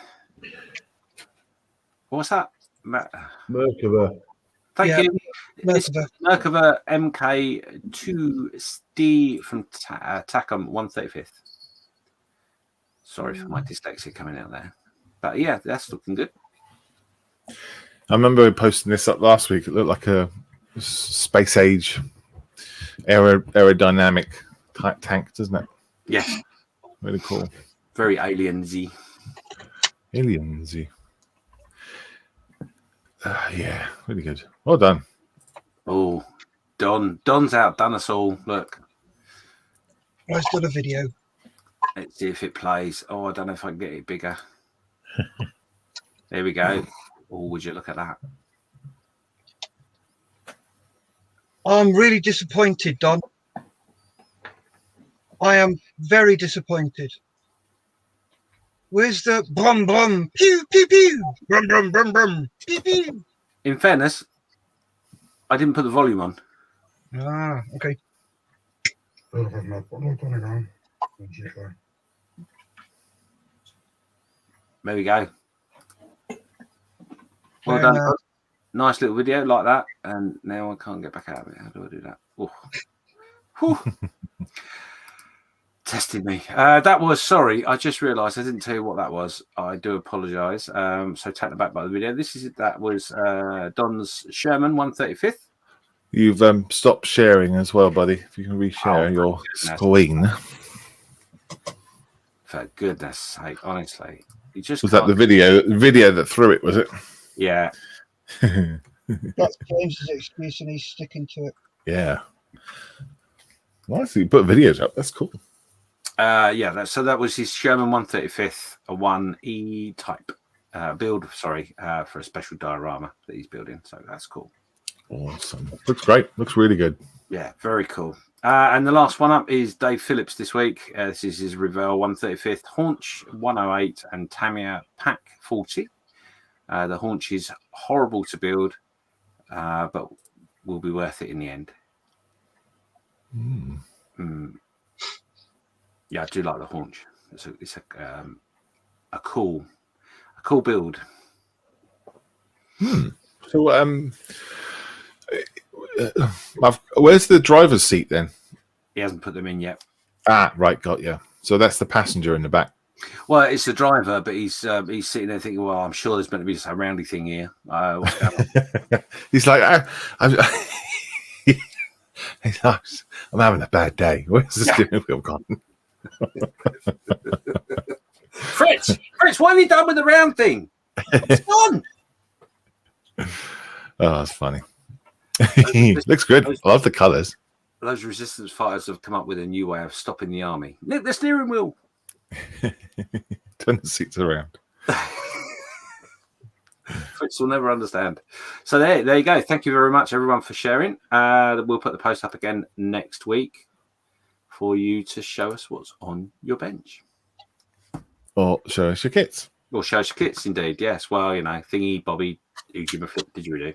What's that? Merkava. Thank you. Merkava MK2D from TACOM 135th. Sorry for my dyslexia coming out there. But yeah, that's looking good. I remember posting this up last week. It looked like a space age aerodynamic type tank, doesn't it? Yes. Really cool. Very aliensy. Aliensy. Yeah, really good. Well done. Oh, Don's outdone us all. Look. Let's do the video. Let's see if it plays. Oh, I don't know if I can get it bigger. There we go. Oh, would you look at that? I'm really disappointed, Don. I am very disappointed. Where's the brum brum pew pew pew brum brum brum brum pew pew? In fairness, I didn't put the volume on. Ah, okay. There we go. Well done. Nice little video like that. And now I can't get back out of it. How do I do that? Testing me. That was, sorry, I just realised I didn't tell you what that was. I do apologise. So taken aback by the video. That was Don's Sherman 135th. You've stopped sharing as well, buddy. If you can reshare your screen. For goodness sake, honestly. You just was that the video that threw it, was it? Yeah. That's James's excuse and he's sticking to it. Yeah. Nice. You put videos up. That's cool. So that was his Sherman 135th, a 1E type build, for a special diorama that he's building. So that's cool. Awesome. Looks great. Looks really good. Yeah, very cool. And the last one up is Dave Phillips this week. This is his Revell 135th Haunch 108 and Tamiya Pack 40. The haunch is horrible to build, but will be worth it in the end. Yeah, I do like the haunch. It's a cool build. So, where's the driver's seat then? He hasn't put them in yet. Ah, right, got you. So that's the passenger in the back. Well, it's the driver, but he's sitting there thinking, well, I'm sure there's meant to be some roundy thing here. What's going on? He's like, I'm having a bad day. Where's the steering wheel gone? Fritz, what have you done with the round thing? It's gone. Oh, that's funny. Looks good. I love the colours. Those resistance fighters have come up with a new way of stopping the army. Nick the steering wheel. Turn the seats around. Fritz will never understand. So there you go. Thank you very much, everyone, for sharing. We'll put the post up again next week for you to show us what's on your bench. Or show us your kits. Or show us your kits, indeed. Yes. Well, you know, thingy, Bobby, did you do?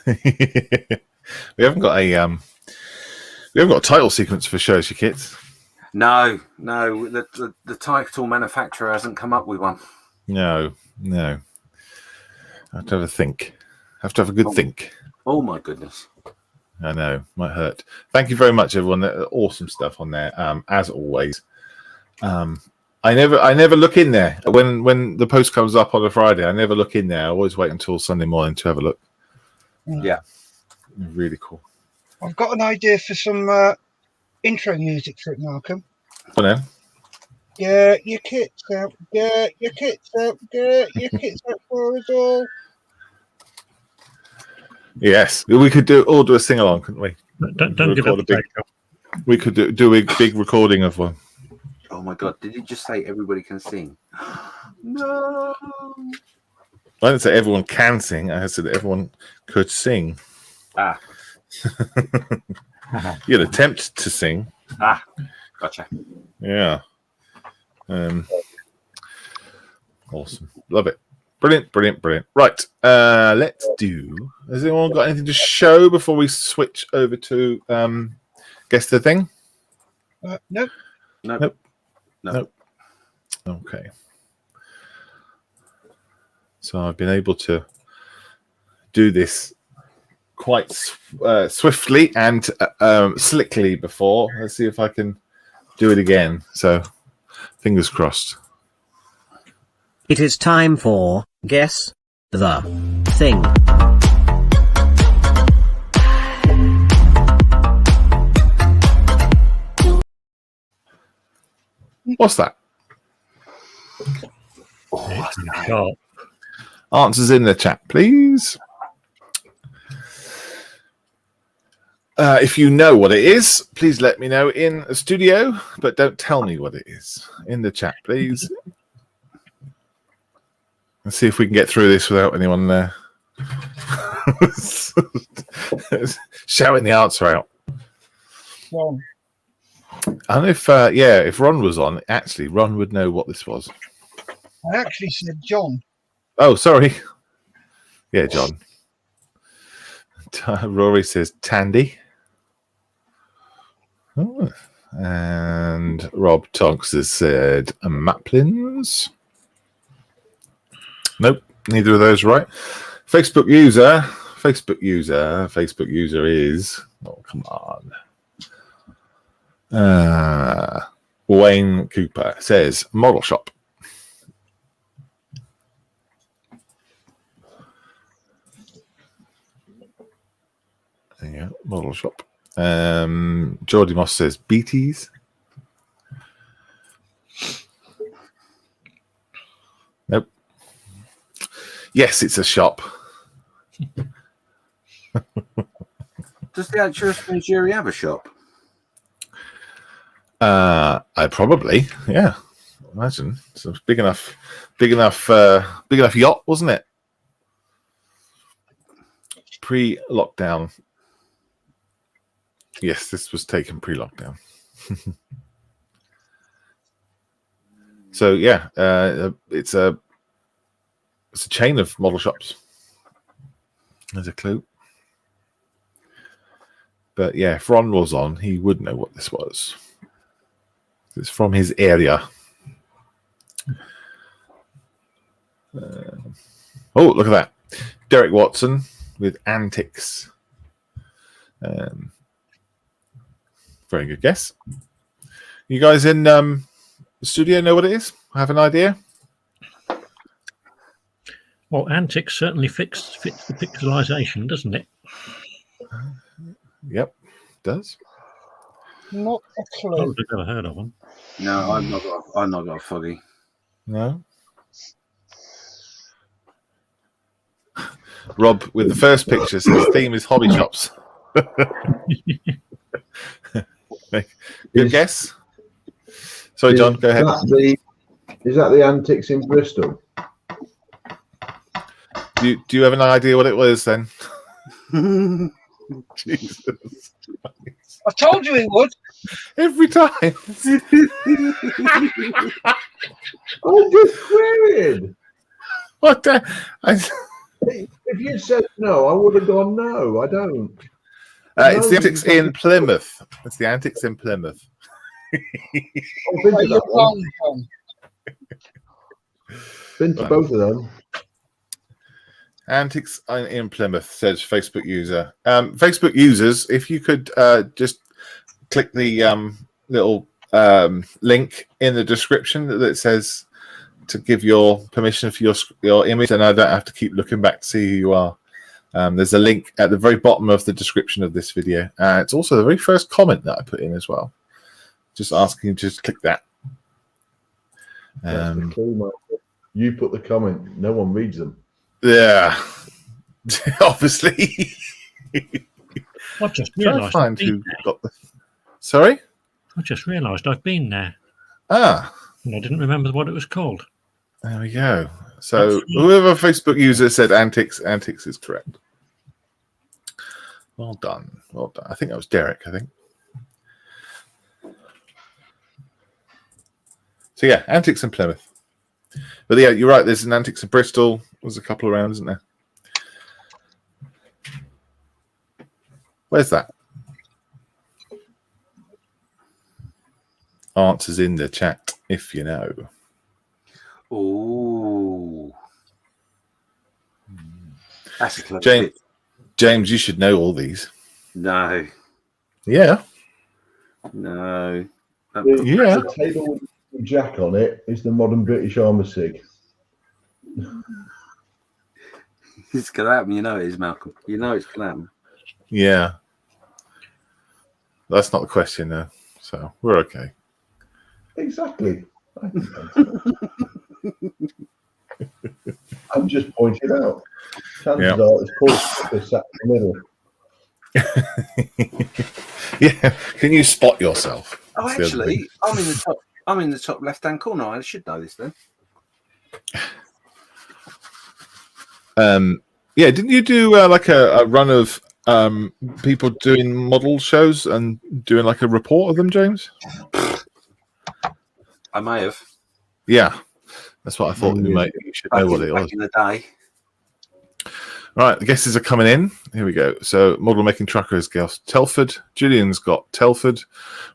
We haven't got a title sequence for show us your kits. No. The title manufacturer hasn't come up with one. No. I have to have a think. I have to have a good think. Oh my goodness. I know, might hurt. Thank you very much, everyone. Awesome stuff on there, as always. I never look in there when the post comes up on a Friday. I never look in there. I always wait until Sunday morning to have a look. Yeah, really cool. I've got an idea for some intro music for it, Malcolm. Come on, then. Get your kits out. Get your kits out. Get your kits out for us all. Yes, we could do a sing along, couldn't we? Don't give up the We could do a big recording of one. Oh my God! Did you just say everybody can sing? No. I didn't say everyone can sing. I said everyone could sing. Ah. You'd attempt to sing. Ah, gotcha. Yeah. Awesome. Love it. Brilliant. Right. Let's do. Has anyone got anything to show before we switch over to guess the thing? Nope. Okay. So I've been able to do this quite swiftly and slickly before. Let's see if I can do it again. So fingers crossed. It is time for Guess the Thing. What's that? Sharp. Answers in the chat, please. If you know what it is, please let me know in the studio, but don't tell me what it is in the chat, please. Let's see if we can get through this without anyone shouting the answer out. Ron. And if Ron was on, actually, Ron would know what this was. I actually said John. Oh, sorry. Yeah, John. Rory says Tandy. Oh. And Rob Tonks has said Maplins. Nope, neither of those right. Facebook user is, oh, come on. Wayne Cooper says model shop. Yeah, model shop. Geordie Moss says BTs. Nope. Yes, it's a shop. Does the actual jury have a shop? I probably, yeah. Imagine it's a big enough yacht, wasn't it? Pre-lockdown. Yes, this was taken pre-lockdown. So yeah, it's a chain of model shops. There's a clue. But yeah, if Ron was on, he would know what this was. It's from his area. Oh, look at that. Derek Watson with Antics. Very good guess. You guys in the studio know what it is? Have an idea? Well, Antics certainly fits the pixelization, doesn't it? Yep, it does. Not a Oh, clue. I've never heard of them. No, I've not got a foggy. No. Rob with the first picture says theme is hobby shops. Good guess. Sorry, John, go ahead. Is that the antics in Bristol? Do you have an idea what it was then? Jesus. I told you it would. Every time. I just queried. What the? If you said no, I would have gone no. I don't. It's the antics in Plymouth. It's the antics in Plymouth. I've been to that one. Been to both of them. Antics in Plymouth, says Facebook user. Facebook users, if you could just click the little link in the description that says to give your permission for your image, and I don't have to keep looking back to see who you are. There's a link at the very bottom of the description of this video. It's also the very first comment that I put in as well. Just asking you to just click that. That's the clue, mate. You put the comment. No one reads them. Yeah, obviously. I just realised. Sorry? I just realised I've been there. Ah. And I didn't remember what it was called. There we go. So whoever Facebook user said antics is correct. Well done. Well done. I think that was Derek, I think. So yeah, antics in Plymouth. But yeah, you're right, there's an antics in Bristol. There's a couple around, isn't there? Where's that? Answers in the chat if you know. Oh, that's a clever James, you should know all these. No. Yeah. No. Yeah. The table with Jack on it is the modern British armour sig. It's going to happen. You know it is, Malcolm. You know it's going to happen. Yeah. That's not the question, though. So we're okay. Exactly. I'm just pointing out. Chances are it's called sat in the middle. Yeah. Can you spot yourself? Oh, actually, I'm in the top left-hand corner. I should know this then. Yeah. Didn't you do like a run of people doing model shows and doing like a report of them, James? I may have. Yeah. That's what I thought. You should know what it was. Back in the day. Right, the guesses are coming in. Here we go. So, model making trucker has guessed Telford. Julian's got Telford.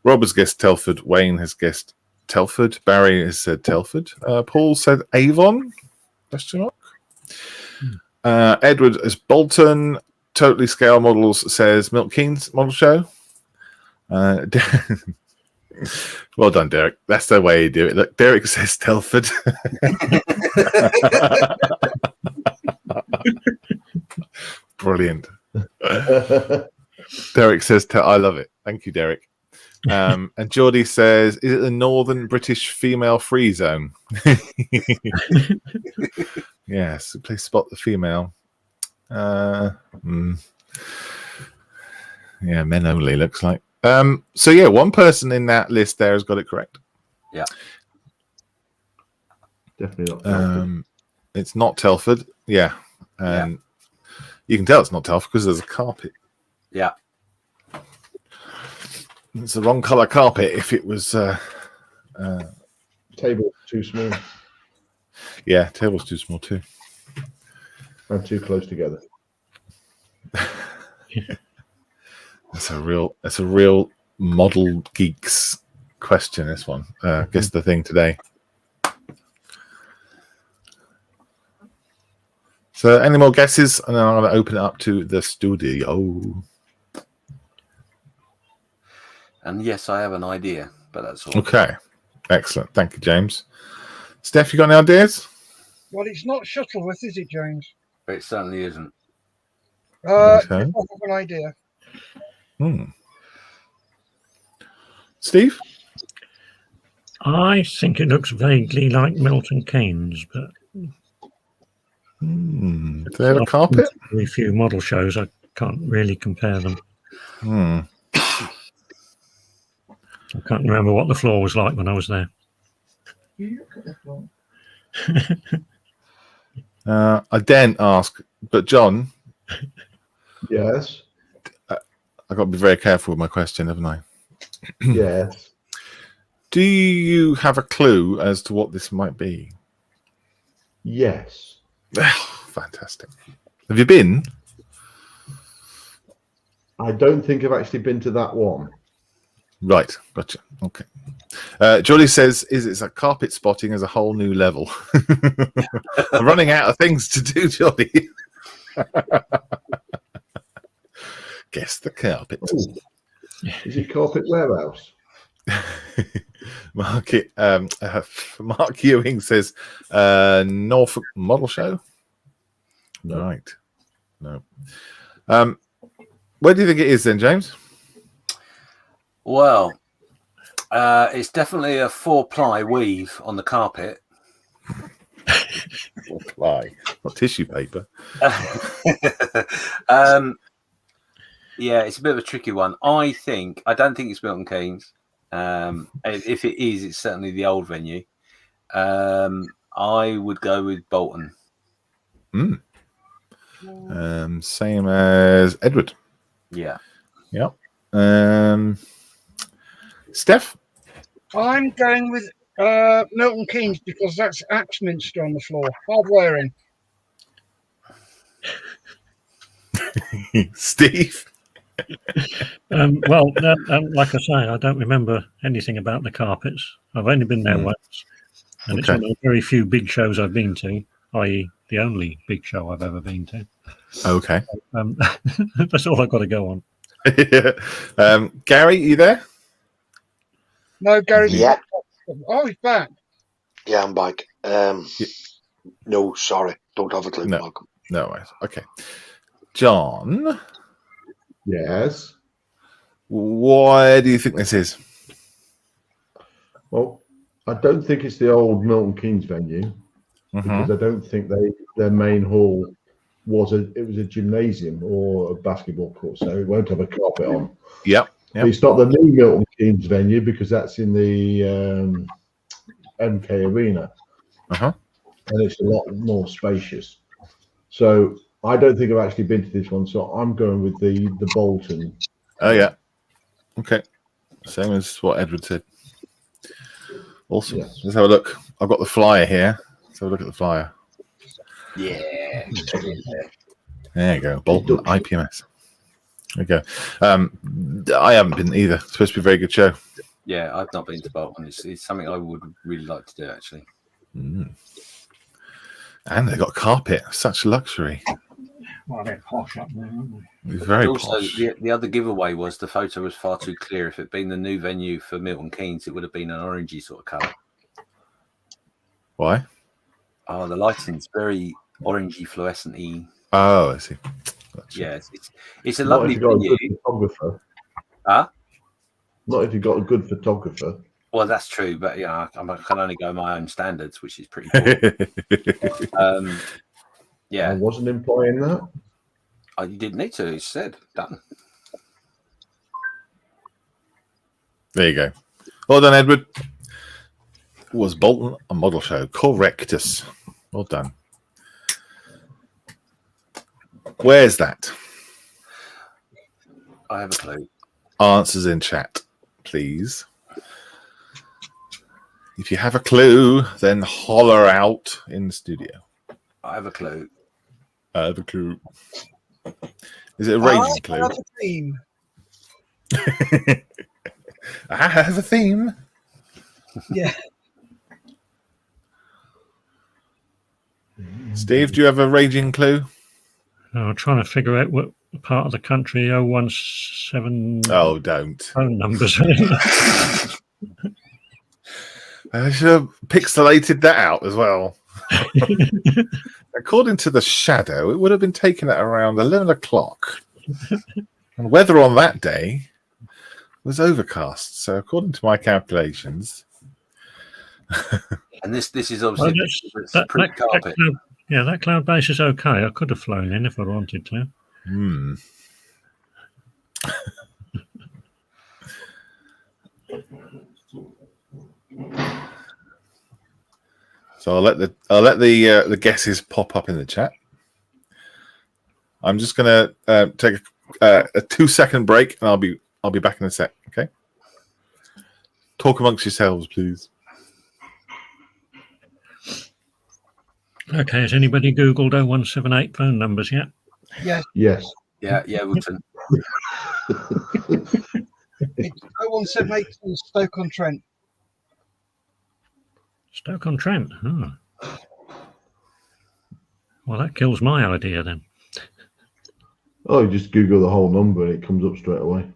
Rob has guessed Telford. Wayne has guessed Telford. Barry has said Telford. Paul said Avon. Question mark. Edward is Bolton. Totally Scale Models says Milton Keynes Model Show. Well done, Derek. That's the way you do it. Look, Derek says Telford. Brilliant. Derek says, I love it. Thank you, Derek. And Geordie says, is it the Northern British Female Free Zone? Yes, please spot the female. Yeah, men only, looks like. So yeah, one person in that list there has got it correct. Yeah. Definitely not Telford. It's not Telford. Yeah. You can tell it's not Telford because there's a carpet. Yeah. It's the wrong colour carpet if it was Table too small. Yeah, table's too small too. And too close together. That's a real model geeks question, this one. Guess the thing today. So any more guesses? And then I'm going to open it up to the studio. And yes, I have an idea, but that's all. Okay. Excellent. Thank you, James. Steph, you got any ideas? Well, it's not Shuttleworth, is it, James? It certainly isn't. I have an idea. Steve? I think it looks vaguely like Milton Keynes, but Do they have a carpet? Very few model shows. I can't really compare them. I can't remember what the floor was like when I was there. You look at the floor. I daren't ask, but John, Yes. I've got to be very careful with my question, haven't I? Yes. Do you have a clue as to what this might be? Yes. Fantastic. Have you been? I don't think I've actually been to that one. Right, gotcha. Okay. Jolly says, it's a carpet spotting as a whole new level. I'm running out of things to do, Jolly. Guess the carpet. Ooh. Is it Carpet Warehouse? Mark Ewing says, Norfolk Model Show? No. Right. No. Where do you think it is then, James? Well, it's definitely a 4-ply weave on the carpet. 4-ply, not tissue paper. Yeah, it's a bit of a tricky one. I don't think it's Milton Keynes. If it is, it's certainly the old venue. I would go with Bolton. Same as Edward. Yeah. Yep. Steph? I'm going with Milton Keynes because that's Axminster on the floor. Hard wearing. Steve? Well, like I say, I don't remember anything about the carpets. I've only been there once, and it's one of the very few big shows I've been to, i.e. the only big show I've ever been to. Okay. That's all I've got to go on. Gary, you there? No, Gary's Yeah. Oh, he's back. Yeah, I'm back. No, sorry. Don't have a clue, Malcolm. No worries. Okay. John? Yes. Why do you think this is? Well, I don't think it's the old Milton Keynes venue because I don't think their main hall was a gymnasium or a basketball court, so it won't have a carpet on. Yep. It's not the new Milton Keynes venue because that's in the MK Arena, and it's a lot more spacious. So I don't think I've actually been to this one, so I'm going with the Bolton. Oh yeah. Okay. Same as what Edward said. Awesome. Yes. Let's have a look. I've got the flyer here. Let's have a look at the flyer. Yeah. There you go. Bolton IPMS. There you go. I haven't been either. It's supposed to be a very good show. Yeah, I've not been to Bolton. It's something I would really like to do, actually. And they've got carpet. Such luxury. Well, they're posh up there, aren't they? Very also, posh. the other giveaway was the photo was far too clear. If it'd been the new venue for Milton Keynes, it would have been an orangey sort of colour. Why? Oh, the lighting's very orangey, fluorescent-y. Oh, I see. Gotcha. Yeah, it's a lovely venue. Photographer. Huh? Not if you've got a good photographer. Well, that's true, but yeah, I can only go my own standards, which is pretty cool. Yeah, I wasn't implying that. You didn't need to. It's said done. There you go. Well done, Edward. Was Bolton a model show? Correctus. Well done. Where's that? I have a clue. Answers in chat, please. If you have a clue, then holler out in the studio. I have a clue. I have a clue. Is it a raging clue? I have a theme. I have a theme. Yeah. Steve, do you have a raging clue? I'm trying to figure out what part of the country 017 Oh, don't. phone numbers. I should have pixelated that out as well. According to the shadow, it would have been taken at around 11 o'clock. And weather on that day was overcast. So according to my calculations, And this is obviously it's pretty carpet. That cloud base is okay. I could have flown in if I wanted to. So I'll let the guesses pop up in the chat. I'm just gonna take a 2-second break, and I'll be back in a sec. Okay. Talk amongst yourselves, please. Okay. Has anybody Googled 0178 phone numbers yet? Yes. Yes. Yeah, Wilton. It's 01782 Stoke-on-Trent. Stoke-on-Trent. Oh. Well, that kills my idea then. Oh, you just Google the whole number and it comes up straight away.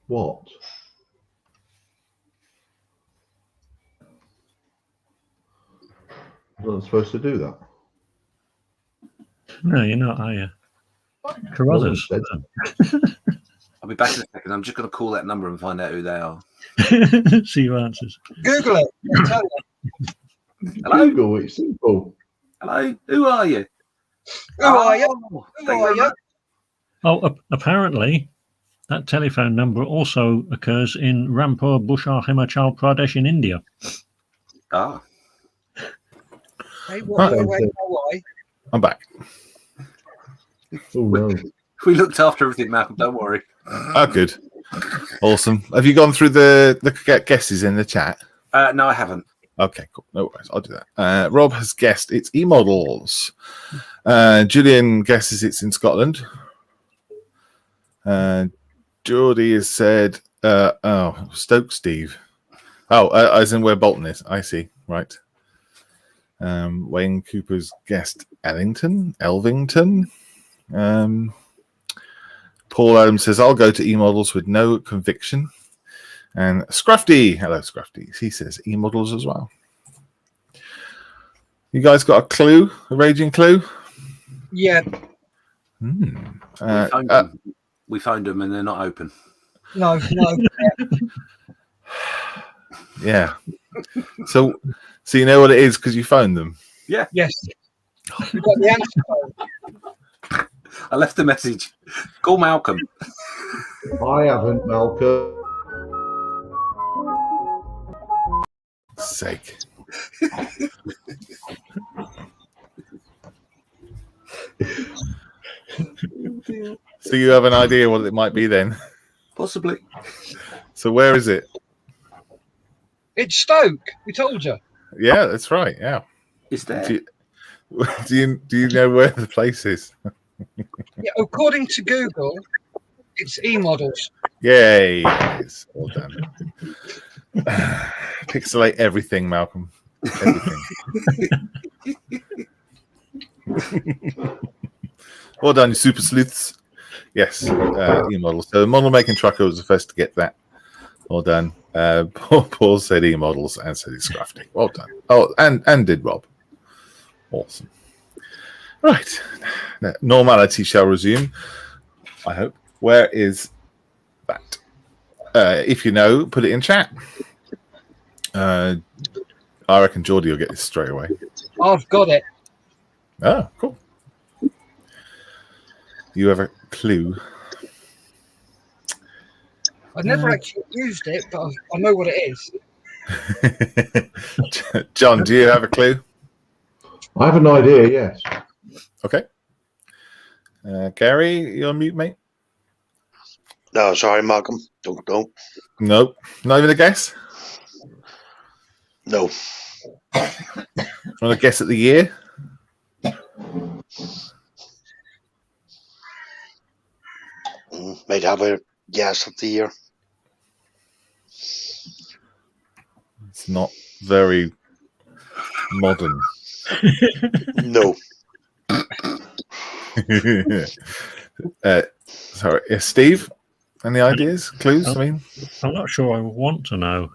What? I'm not supposed to do that. No, you're not, are you? Carruthers. I'll be back in a second. I'm just going to call that number and find out who they are. See who answers. Google it. I'll tell you. Hello? Google, it's simple. Hello? Who are you? Who are you? Thank you very much. Oh, apparently, that telephone number also occurs in Rampur, Bushar, Himachal Pradesh in India. Ah. Hey, why? I'm back. Oh no. We looked after everything, Malcolm. Don't worry. Oh, good. Awesome. Have you gone through the guesses in the chat? No, I haven't. Okay, cool. No worries. I'll do that. Rob has guessed it's E-models. Julian guesses it's in Scotland. Geordie has said, Stoke Steve. Oh, as in where Bolton is. I see. Right. Wayne Cooper's guessed Elvington. Paul Adams says, I'll go to E-models with no conviction. And Scruffy, hello Scruffy, he says E-models as well. You guys got a clue? A raging clue? Yeah. We found them and they're not open. No. Yeah. So you know what it is because you phoned them? Yeah. Yes. We got the answer. I left a message. Call Malcolm. I haven't, Malcolm. Sake. So you have an idea what it might be then? Possibly. So where is it? It's Stoke. We told you. Yeah, that's right. Yeah. It's there. Do you know where the place is? Yeah, according to Google, it's E-models. Yay! Yes, well done. Pixelate everything, Malcolm. Everything. Well done, you super sleuths. Yes, E-models. So model making trucker was the first to get that. Well done. Paul said E-models and said he's Scruffy. Well done. Oh, and did Rob. Awesome. Right. Normality shall resume, I hope. Where is that? If you know, put it in chat. I reckon Geordie will get this straight away. I've got it. Oh, cool. You have a clue? I've never actually used it, but I know what it is. John, do you have a clue? I have an idea, yes. Okay. Gary, you're on mute, mate? No, sorry, Malcolm. Don't. Nope. Not even a guess? No. Want to guess at the year? Might have a guess of the year. It's not very modern. No. Sorry, Steve. Any ideas, clues? I mean, I'm not sure I want to know.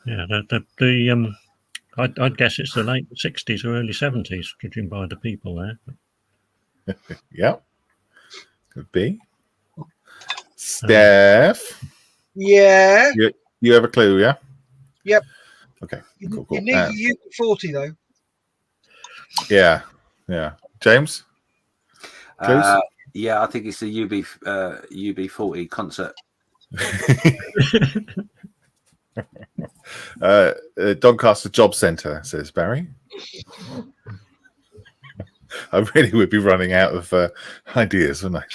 Yeah, I'd guess it's the late 60s or early 70s, judging by the people there. Yeah, could be. Steph, Yeah. you have a clue? Yeah. Yep. Okay. You Cool. need your UB40 though. Yeah. James, clues? Yeah, I think it's the UB40 concert. Doncaster Job Centre, says Barry. I really would be running out of ideas, wouldn't I?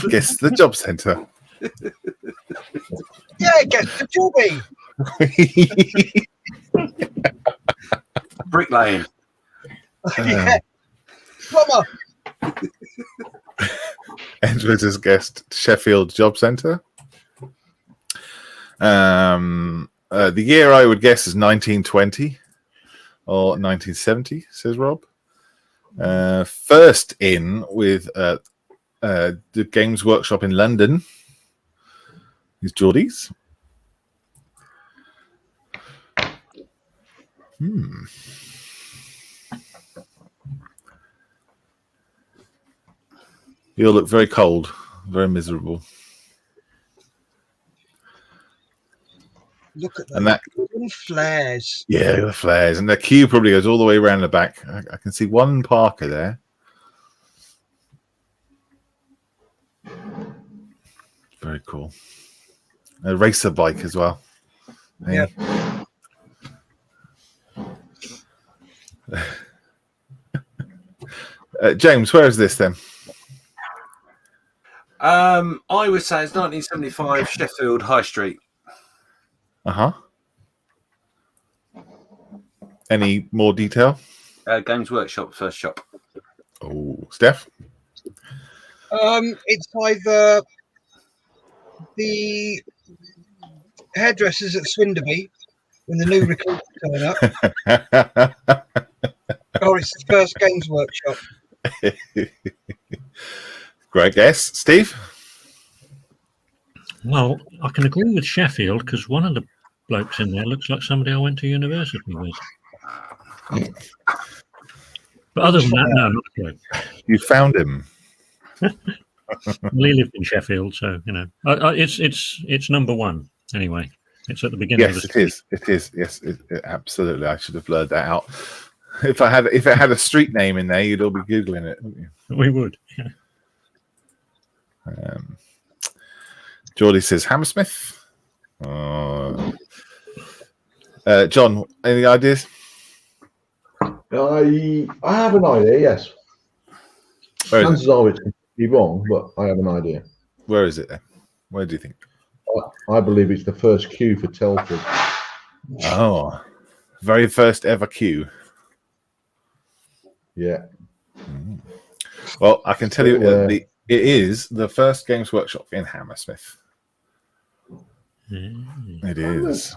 Guess the job centre. Yeah, guess the jobby. Bricklaying. Yeah. Plumber. Edward has guessed Sheffield Job Centre. The year I would guess is 1920 or 1970, says Rob. First in with the Games Workshop in London is Geordie's. You'll look very cold, very miserable. Look at And those that golden flares. Yeah, the flares. And the queue probably goes all the way around the back. I can see one Parker there. Very cool. A racer bike as well. Hey. James, where is this then? I would say it's 1975 Sheffield High Street. Uh-huh. Any more detail? Games Workshop, first shop. Oh, Steph? It's either the hairdressers at Swinderby when the new recruits turn up, or it's the first Games Workshop. Great guess. Steve? Well, I can agree with Sheffield because one of the blokes in there looks like somebody I went to university with. But other than that, no, not a clue. You found him. Well, he lived in Sheffield, so you know, it's number one anyway. It's at the beginning. Yes, of the it is. It is. Yes, absolutely. I should have blurred that out. If it had a street name in there, you'd all be googling it, wouldn't you? We would. Yeah. Geordie says Hammersmith. John, any ideas? I have an idea, yes. Chances are it's completely wrong, but I have an idea. Where is it then? Where do you think? I believe it's the first queue for Telford. Oh, very first ever queue. Yeah. Well, I can tell you it is the first Games Workshop in Hammersmith. It is.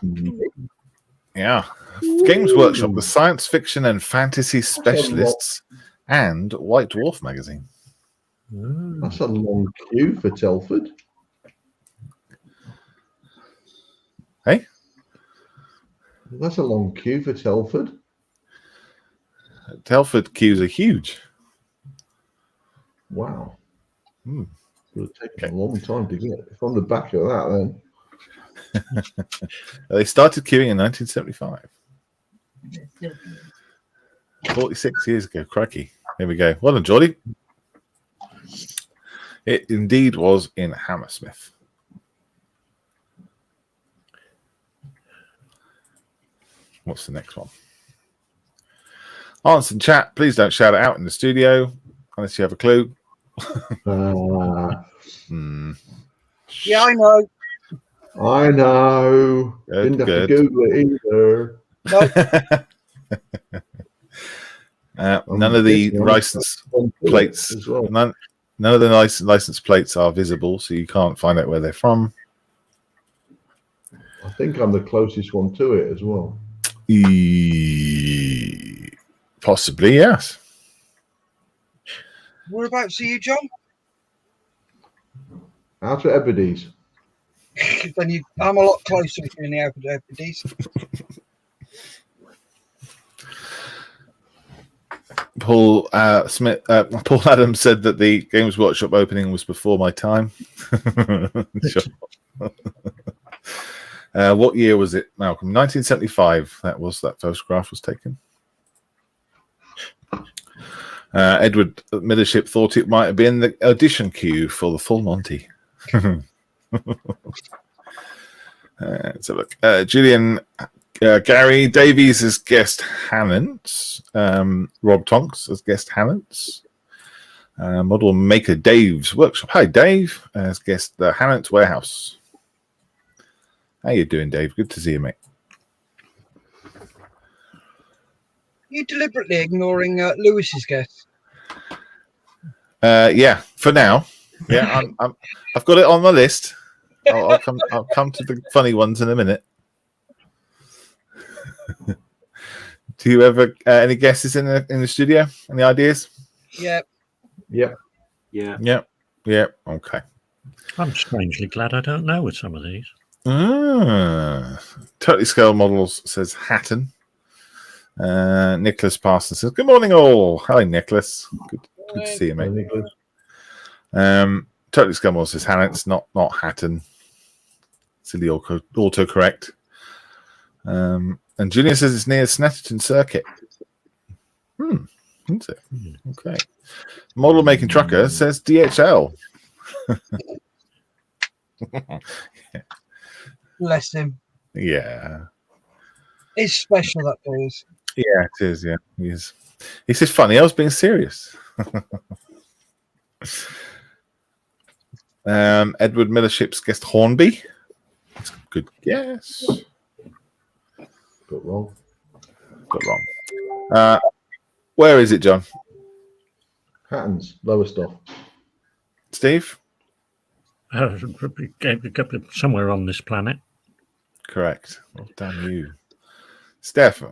Yeah. Games Workshop, the science fiction and fantasy specialists, and White Dwarf magazine. That's a long queue for Telford. Hey? That's a long queue for Telford. Telford queues are huge. Wow. It would have taken a long time to get from the back of that then. They started queuing in 1975. 46 years ago. Crikey. There we go. Well done, Geordie. It indeed was in Hammersmith. What's the next one? Answer in chat. Please don't shout it out in the studio unless you have a clue. Yeah, I know. I know. Didn't have to Google it either. None of the license plates. Well. None of the license plates are visible, so you can't find out where they're from. I think I'm the closest one to it as well. Possibly, yes. Whereabouts are you, John? Outer Hebrides. Then I'm a lot closer to you in the Outer Hebrides. Paul Paul Adams said that the Games Workshop opening was before my time. Sure. What year was it, Malcolm? 1975. That photograph was taken. Edward Millership thought it might have been the audition queue for the Full Monty. Let's have a look. Julian Gary Davies has guessed Hannants. Rob Tonks has guessed Hannants. Model Maker Dave's Workshop. Hi, Dave. Has guessed the Hannants Warehouse. How you doing, Dave? Good to see you, mate. You deliberately ignoring Lewis's guess. Yeah, for now. Yeah, I've got it on my list. I'll come to the funny ones in a minute. Do you ever any guesses in the studio? Any ideas? Yep. Yep. Yeah. Yep. Yep. Okay. I'm strangely glad I don't know with some of these. Totally Scale Models says Hatton. Nicholas Parsons says, "Good morning, all." Hi, Nicholas. Good to see you, mate. Totally Scale Models says Hannants, not Hatton. Silly autocorrect. And Julian says it's near Snetterton Circuit. Is it? Okay. Model Making Trucker says DHL. Bless him. Yeah. It's special, that is. Yeah, it is. Yeah, he is. He says funny. I was being serious. Edward Millership's guessed Hornby. That's a good guess. Got wrong. Where is it, John? Hattons, lowest off. Steve? Somewhere on this planet. Correct. Well done, you. Steph?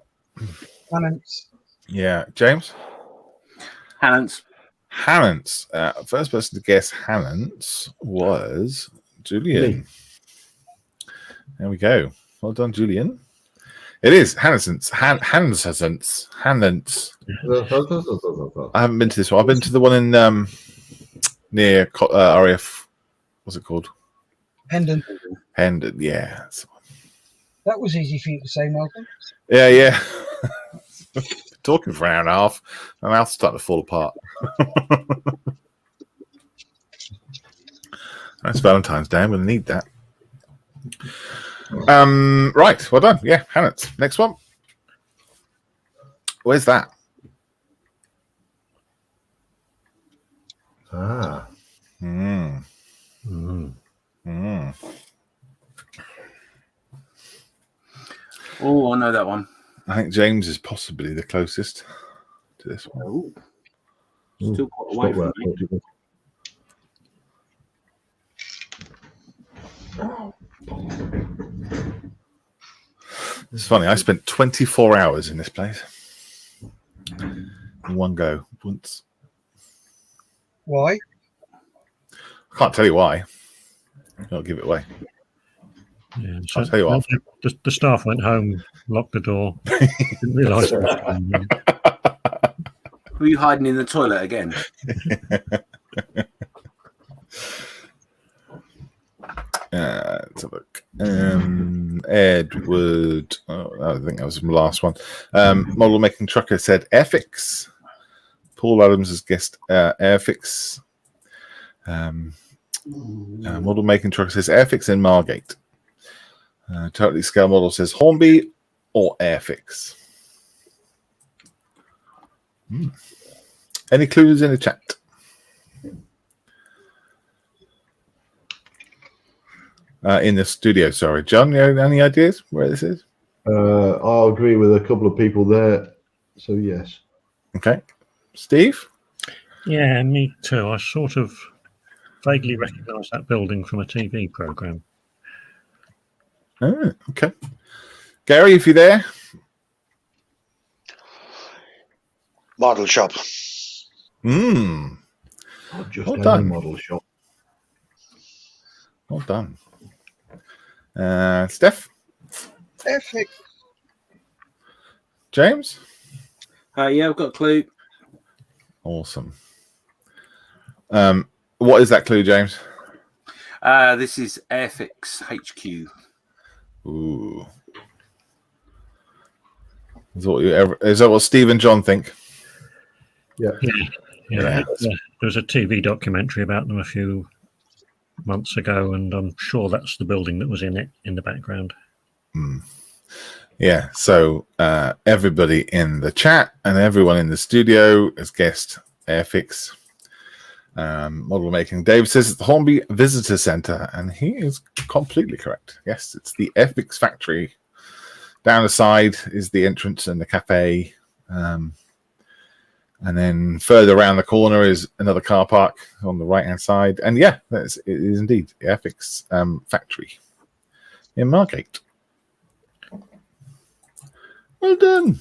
Hannants. Yeah. James? Hannants. First person to guess Hannants was Julian. Me. There we go. Well done, Julian. It is Hannants. I haven't been to this one. I've been to the one in near RAF. What's it called? Hendon. Yeah. That's the one. That was easy for you to say, Malcolm. Yeah. Talking for an hour and a half. My mouth's starting to fall apart. That's Valentine's Day. I'm going to need that. Right. Well done. Yeah, Hannants. Next one. Where's that? Ah. Oh, I know that one. I think James is possibly the closest to this one. Oh. Still quite away from me. It's funny. I spent 24 hours in this place in one go once. Why? I can't tell you why. I'll give it away. Yeah, I'll tell you what. The staff went home, locked the door, didn't realise it was coming in. Were you hiding in the toilet again? Let's have a look. Edward. I think that was the last one. Model Making Trucker said Airfix. Paul Adams has guessed Airfix. Model Making Trucker says Airfix in Margate. Totally Scale Model says Hornby or Airfix. Any clues in the chat? In the studio, sorry. John, you have any ideas where this is? I'll agree with a couple of people there. So, yes. Okay. Steve? Yeah, me too. I sort of vaguely recognise that building from a TV programme. Oh, okay. Gary, if you're there? Model shop. I've just Well done done. a model shop. Well done. Steph? Perfect. James? Yeah, I've got a clue. Awesome. What is that clue, James? This is Airfix HQ. Ooh. Is that what Steve and John think? Yeah. Yeah. There was a TV documentary about them a few months ago, and I'm sure that's the building that was in it in the background. Yeah, so everybody in the chat and everyone in the studio has guessed Airfix. Model making. Dave says it's the Hornby Visitor Centre, and he is completely correct. Yes, it's the Airfix factory. Down the side is the entrance and the cafe. And then further around the corner is another car park on the right-hand side. And yeah, it is indeed the Airfix factory in Margate. Well done.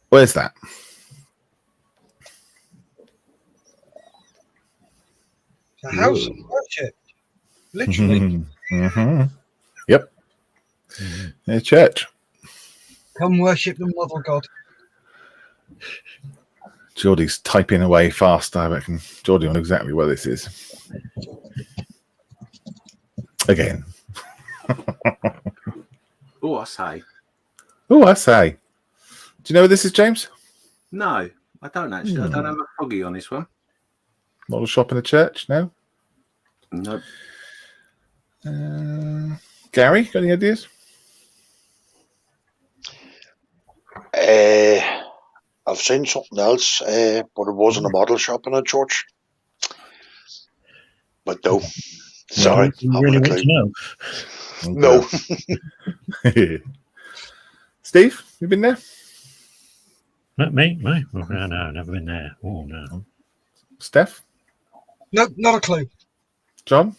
Where's that? The house of worship. Literally. Yep. A church. Come worship the model god. Geordie's typing away fast, I reckon. Geordie knows exactly where this is. Again. Oh, I say. Oh, I say. Do you know where this is, James? No, I don't actually. I don't have a foggy on this one. Model shop in a church? No? Nope. Gary, got any ideas? I've seen something else, but it wasn't a model shop in a church. But no, sorry, You really want to know? no. Steve, you been there? Not me? No, no, never been there. Oh, no. Steph? No, not a clue. John?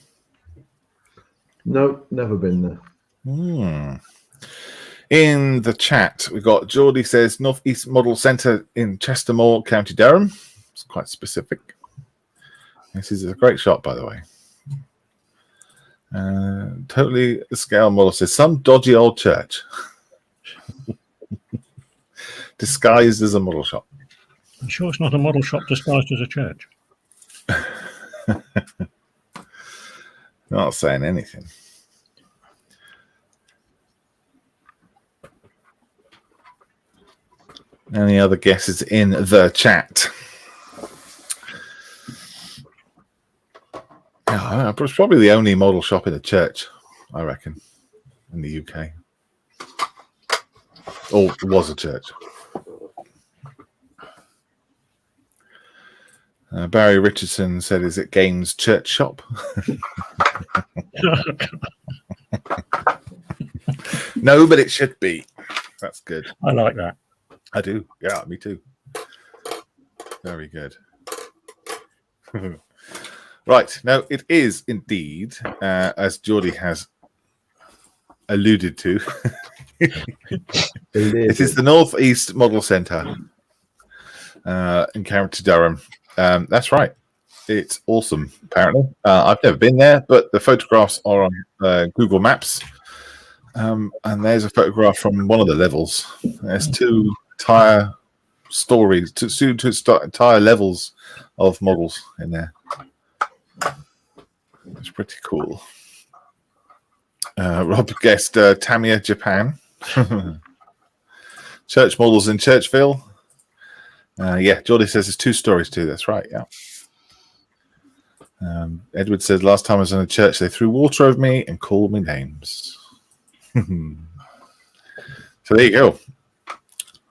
No, never been there. In the chat, we've got Geordie says Northeast Model Centre in Chester Moor, County Durham. It's quite specific. This is a great shot, by the way. Totally scale model says some dodgy old church disguised as a model shop. I'm sure it's not a model shop disguised as a church. Not saying anything. Any other guesses in the chat? Yeah, it's probably the only model shop in a church, I reckon, in the UK. Or it was a church. Barry Richardson said, is it Gaines Church Shop? No, but it should be. That's good. I like that. I do. Yeah, me too. Very good. Right. Now, it is indeed, as Geordie has alluded to, it is the Northeast Model Centre in County Durham. That's right. It's awesome, apparently. I've never been there, but the photographs are on Google Maps. And there's a photograph from one of the levels. There's two entire stories, two entire levels of models in there. It's pretty cool. Rob guessed Tamiya, Japan. Church models in Churchville. Yeah, Geordie says there's two stories too. That's right, yeah. Edward says, last time I was in a church, they threw water over me and called me names. So there you go.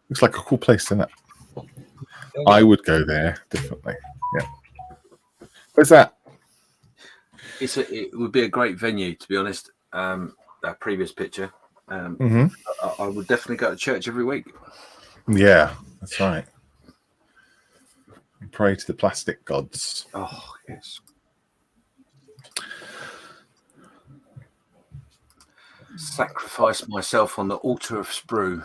Looks like a cool place, doesn't it? I would go there, definitely. Yeah. Where's that? It would be a great venue, to be honest. That previous picture. I would definitely go to church every week. Yeah, that's right. And pray to the plastic gods. Oh, yes. Sacrifice myself on the altar of sprue.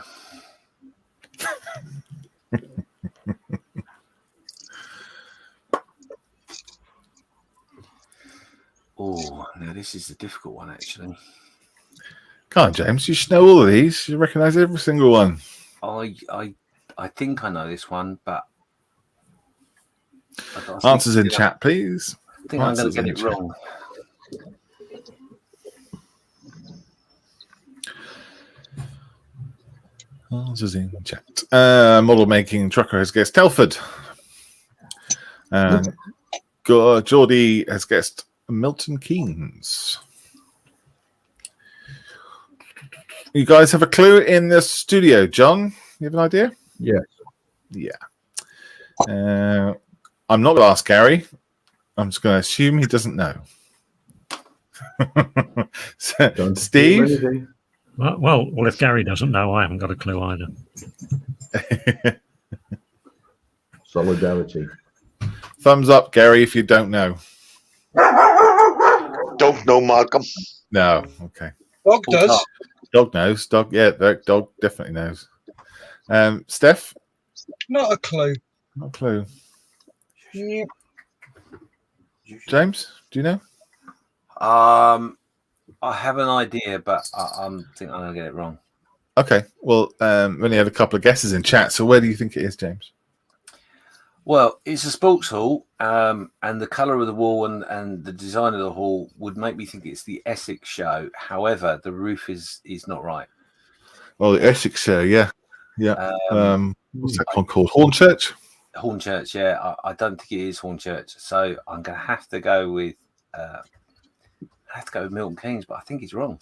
Oh, now this is a difficult one, actually. Come on, James. You should know all of these. You recognise every single one. I I think I know this one, but Answers in chat, please. I think I'm going to get it chat. wrong. Answers in chat. Model making trucker has guessed Telford. Geordie has guessed Milton Keynes. You guys have a clue in the studio, John? You have an idea? Yes. Yeah. I'm not going to ask Gary. I'm just going to assume he doesn't know. So, Steve? Well, if Gary doesn't know, I haven't got a clue either. Solidarity. Thumbs up, Gary, if you don't know. Don't know, Malcolm. No. Okay. Dog does. Dog knows. Dog definitely knows. Steph? Not a clue. Not a clue. Yep. James, do you know? I have an idea, but I think I'm going to get it wrong. Okay. Well, we only had a couple of guesses in chat. So where do you think it is, James? Well, it's a sports hall, and the colour of the wall and the design of the hall would make me think it's the Essex show. However, the roof is not right. Well, the Essex show, yeah. What's that one called? Hornchurch? Hornchurch, yeah. I don't think it is Hornchurch. So I'm going to have to go with Milton Keynes, but I think he's wrong.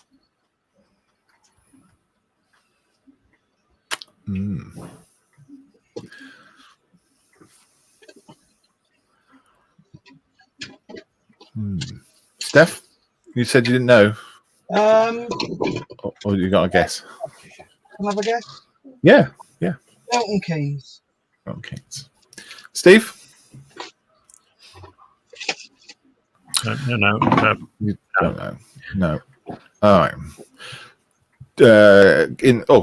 Steph, you said you didn't know. Or you got a guess? Can I have a guess? Yeah. Milton Keynes. Okay. Steve? No. You don't know. No. All right.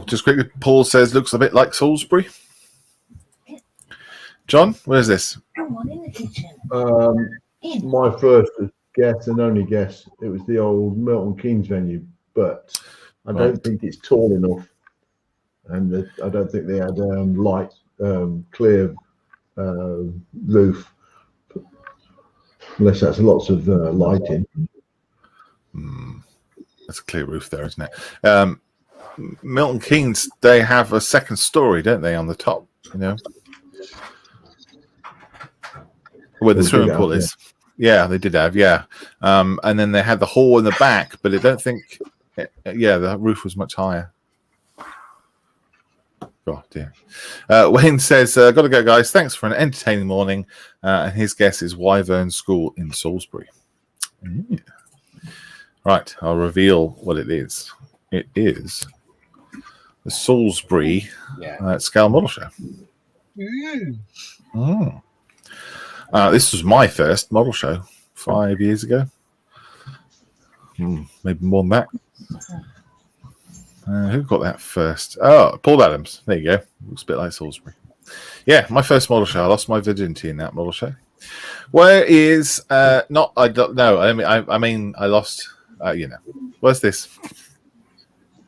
Just quickly, Paul says looks a bit like Salisbury. John, where's this? My first guess and only guess, it was the old Milton Keynes venue, but I don't think it's tall enough, and I don't think they had light, clear roof, unless that's lots of lighting. That's a clear roof there, isn't it? Milton Keynes, they have a second story, don't they, on the top? You know, where the swimming pool is. Yeah, they did have, and then they had the hall in the back, but I don't think, the roof was much higher. Oh dear. Wayne says, "Got to go, guys. Thanks for an entertaining morning." And his guess is Wyvern School in Salisbury. Yeah. Right, I'll reveal what it is. It is the Salisbury Scale Model Show. This was my first model show 5 years ago. Maybe more than that. Who got that first? Oh, Paul Adams. There you go. Looks a bit like Salisbury. Yeah, my first model show. I lost my virginity in that model show. Where is not? I don't know. I mean, I lost. Where's this?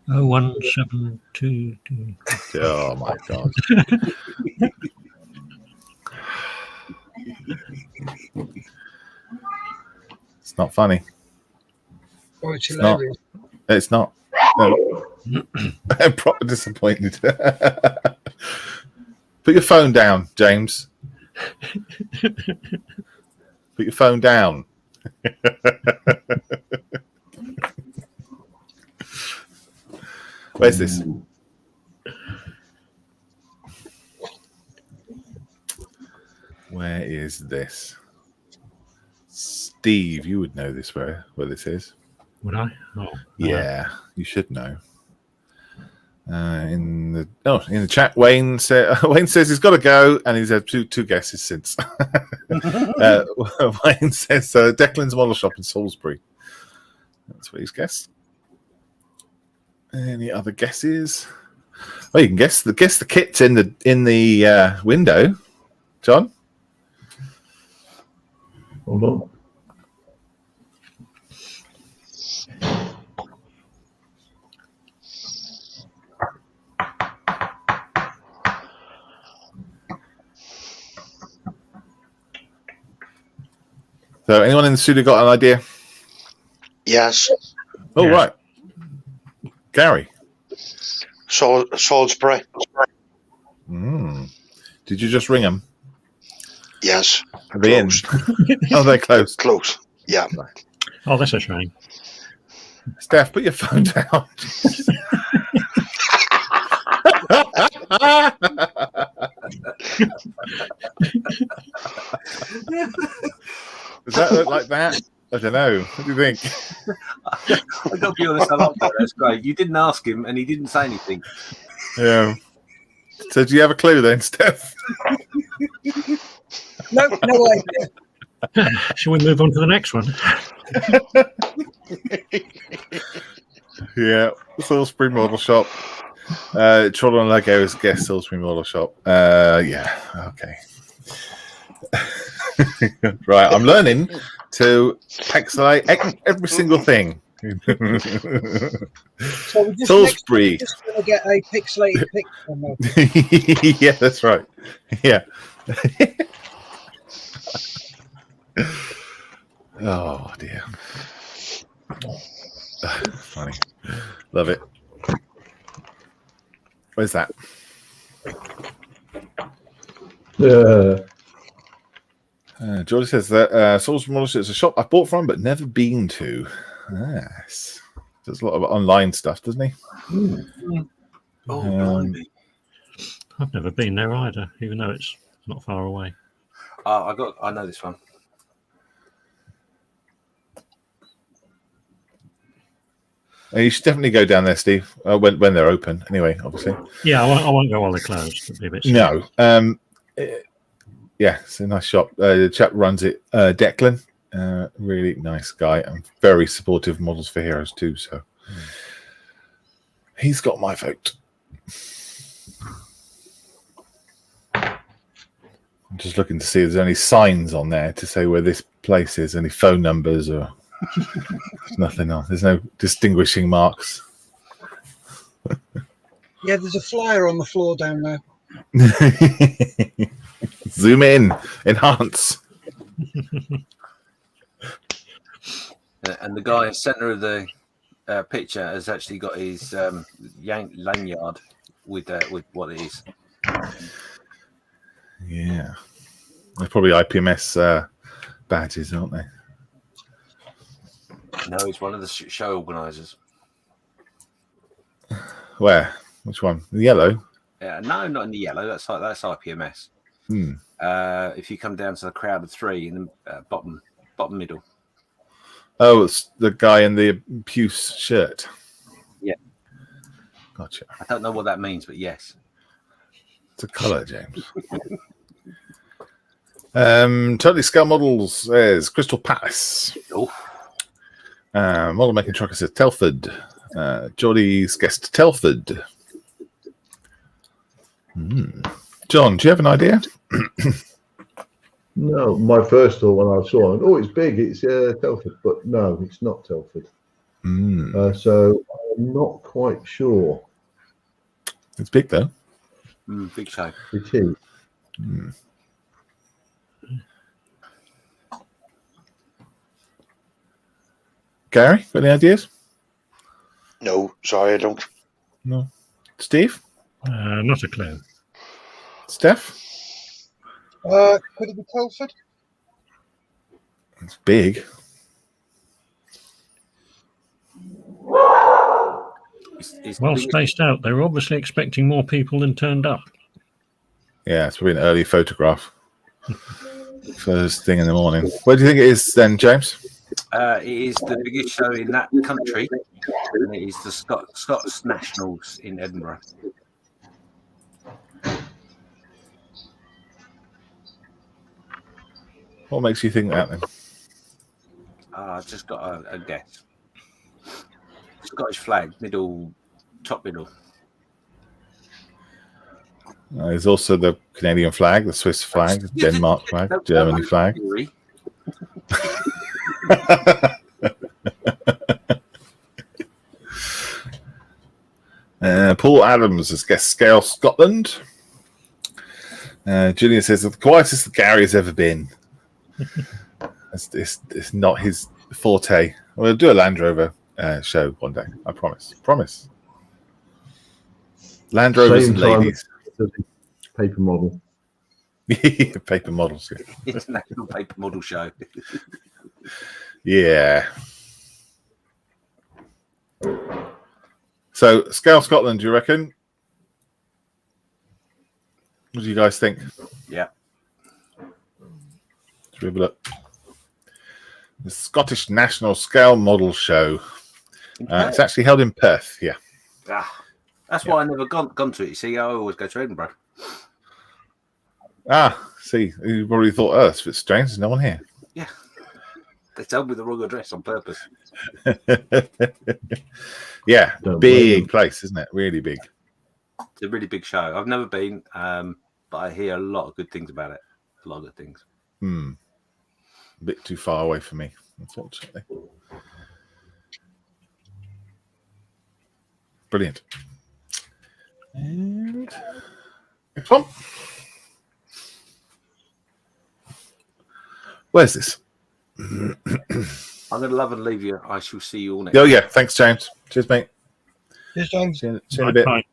01722. Oh my god. It's not funny. Oh, it's hilarious. It's not. No. I'm proper disappointed. Put your phone down, James. Put your phone down. Where's this? Where is this? Steve, you would know this where this is. Would I? Oh, yeah, you should know. In the chat, Wayne says he's got to go, and he's had two guesses since. Wayne says Declan's Model Shop in Salisbury. That's what he's guessed. Any other guesses? Well, you can guess the kit's in the window, John. Hold on. So, anyone in the studio got an idea? Yes. Oh, Yeah. right. Gary. Salisbury. Did you just ring them? Yes. Are they in? Oh, they're close. Close. Yeah. Oh, that's a shame. Steph, put your phone down. Does that look like that? I don't know. What do you think? I got to be honest, I love that. That's great. You didn't ask him, and he didn't say anything. Yeah. So, do you have a clue then, Steph? No idea. Shall we move on to the next one? Yeah, Salisbury Model Shop. Trollo and Lego is guest Salisbury Model Shop. Yeah, okay. Right, I'm learning to pixelate every single thing. So we're Salisbury. just going to get a pixelated picture. Yeah, that's right. Yeah. Oh dear. Funny. Love it. Where's that? George says that Salisbury Model Shop is a shop I bought from but never been to. Yes. Does a lot of online stuff, doesn't he? Oh, blimey. I've never been there either, even though it's not far away. I know this one. You should definitely go down there, Steve. When they're open, anyway. Obviously. Yeah, I won't go while they're closed. It'd be a bit silly. No. Yeah, it's a nice shop. The chap runs it, Declan. Really nice guy and very supportive of Models for Heroes too. So he's got my vote. I'm just looking to see if there's any signs on there to say where this place is, any phone numbers or nothing else. There's no distinguishing marks. Yeah, there's a flyer on the floor down there. Zoom in, enhance. And the guy in the centre of the picture has actually got his lanyard with what it is. Yeah, they're probably IPMS badges, aren't they? No, he's one of the show organisers. Where? Which one? The yellow? No, not in the yellow. That's IPMS. If you come down to the crowd of three in the bottom middle. Oh, it's the guy in the puce shirt. Yeah. Gotcha. I don't know what that means, but yes. It's a colour, James. Totally Scale Models says Crystal Palace. Oh. Model Making Trucker says Telford. Geordie's guessed Telford. John, do you have an idea? No, my first thought when I saw it, it's big, it's Telford, but no, it's not Telford. So I'm not quite sure. It's big though. Big show. It is. Gary, got any ideas? No, sorry, I don't. No. Steve? Not a clue. Steph? Could it be Telford? It's big. It's Well spaced out. They were obviously expecting more people than turned up. Yeah, it's probably an early photograph. First thing in the morning. Where do you think it is then, James? It is the biggest show in that country, and it is the Scots Nationals in Edinburgh. What makes you think that then? I've just got a guess. Scottish flag, top middle. There's also the Canadian flag, the Swiss flag, the Denmark flag, the Germany flag. Paul Adams has guessed Scale Scotland. Julian says the quietest that Gary has ever been. It's not his forte. We'll do a Land Rover show one day. I promise. Promise. Land Rovers Same and time ladies. as the paper model. Paper models. Yeah. International paper model show. Yeah. So, Scale Scotland, do you reckon? What do you guys think? Yeah. Should we have a look? The Scottish National Scale Model Show. It's actually held in Perth. Yeah. That's why I never gone to it. You see, I always go to Edinburgh. See, you probably thought, oh, it's a bit strange. There's no one here. Yeah. They told me the wrong address on purpose. Yeah, Don't big place, isn't it? Really big. It's a really big show. I've never been, but I hear a lot of good things about it. A lot of good things. A bit too far away for me, unfortunately. Brilliant. And next one. Where's this? I'm going to love and leave you. I shall see you all next. Oh, yeah. Thanks, James. Cheers, mate. Cheers, James. See you in a bit. Bye.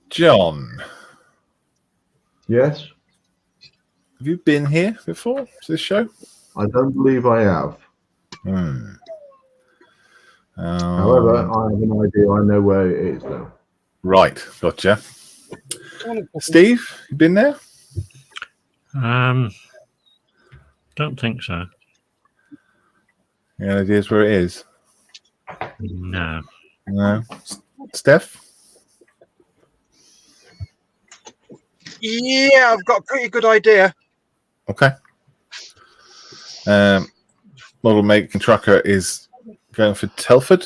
John, Yes, have you been here before to this show? I don't believe I have. However, I have an idea. I know where it is, though. Right, gotcha. Steve, you been there? Don't think so. Any ideas where it is? No. No. Steph? Yeah, I've got a pretty good idea. Okay. Model making trucker is going for Telford.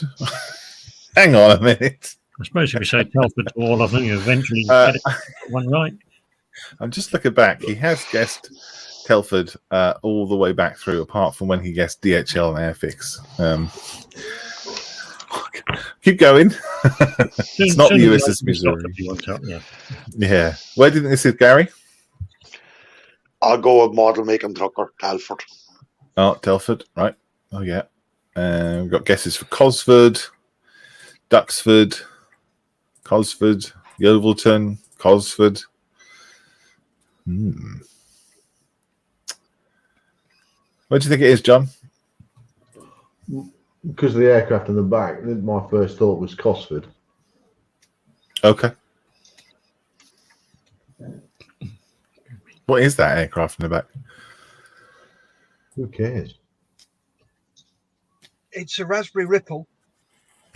Hang on a minute. I suppose if you say Telford to all of them, you eventually get it one right. I'm just looking back. He has guessed Telford all the way back through, apart from when he guessed DHL and Airfix. Keep going. It's not the USS Missouri. Yeah. Where do you think this is, Gary? I'll go with model making trucker, Telford. Oh, Telford, right. Oh, yeah. We've got guesses for Cosford, Duxford, Cosford, Yeovilton, Cosford. Where do you think it is, John? Because of the aircraft in the back, my first thought was Cosford. Okay. What is that aircraft in the back? Who cares? It's a Raspberry Ripple.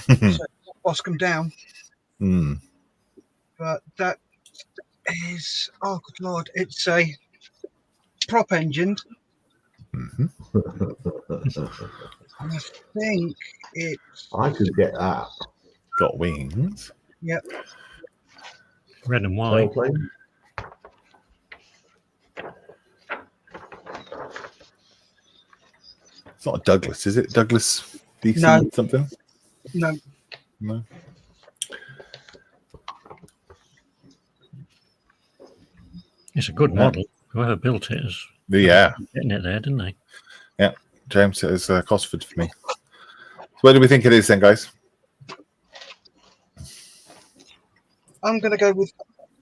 So Boscombe down. But that is, oh good lord, it's a prop engined. And I think it's, I could get that. Got wings. Yep. Red and white. Sailplane. It's not a Douglas, is it? Douglas DC No. something? No. No. It's a good model. Whoever built it is Yeah. getting it there, didn't they? Yeah. James says Cosford for me. So where do we think it is then, guys? I'm going to go with,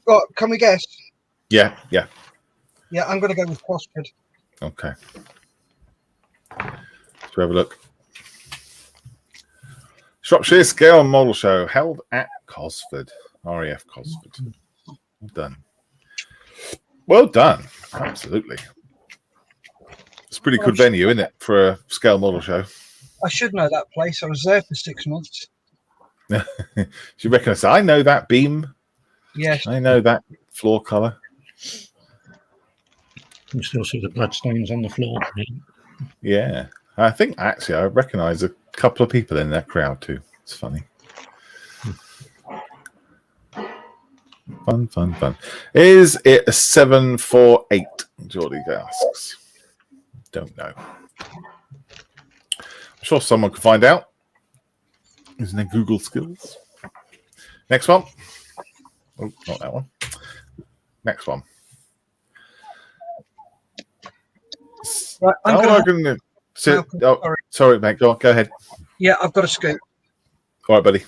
oh, can we guess? Yeah. Yeah, I'm going to go with Cosford. Okay. Let's have a look. Shropshire Scale Model Show held at Cosford. RAF Cosford. Well done. Well done. Absolutely. It's a pretty good venue, isn't it, for a scale model show? I should know that place. I was there for 6 months. You recognise? I know that beam. Yes. I know that floor colour. You still see the bloodstains on the floor. Yeah. I think actually I recognise a couple of people in that crowd too. It's funny. Fun. Is it a 748? Geordie asks. Don't know. I'm sure someone could find out. Isn't there Google skills? Next one. Oh, not that one. Next one. Right, Sorry, mate. Go ahead. Yeah, I've got to scoot. All right, buddy.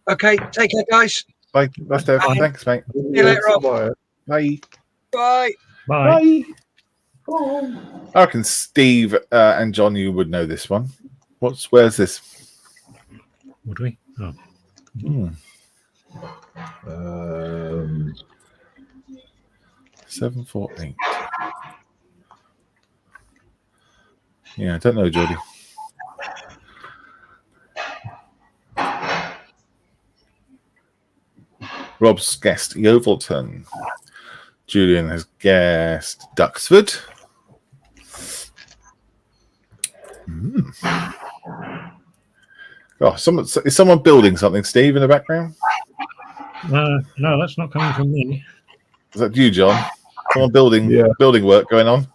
Okay, take care, guys. Bye. Bye, Steph. Thanks, mate. See you later on. Bye. Bye. Bye. I reckon Steve and John, you would know this one. Where's this? Would we? Oh. 748. Yeah, I don't know, Jody. Rob's guessed Yeovilton. Julian has guessed Duxford. Oh, is someone building something, Steve, in the background? No, that's not coming from me. Is that you, John? Someone building work going on?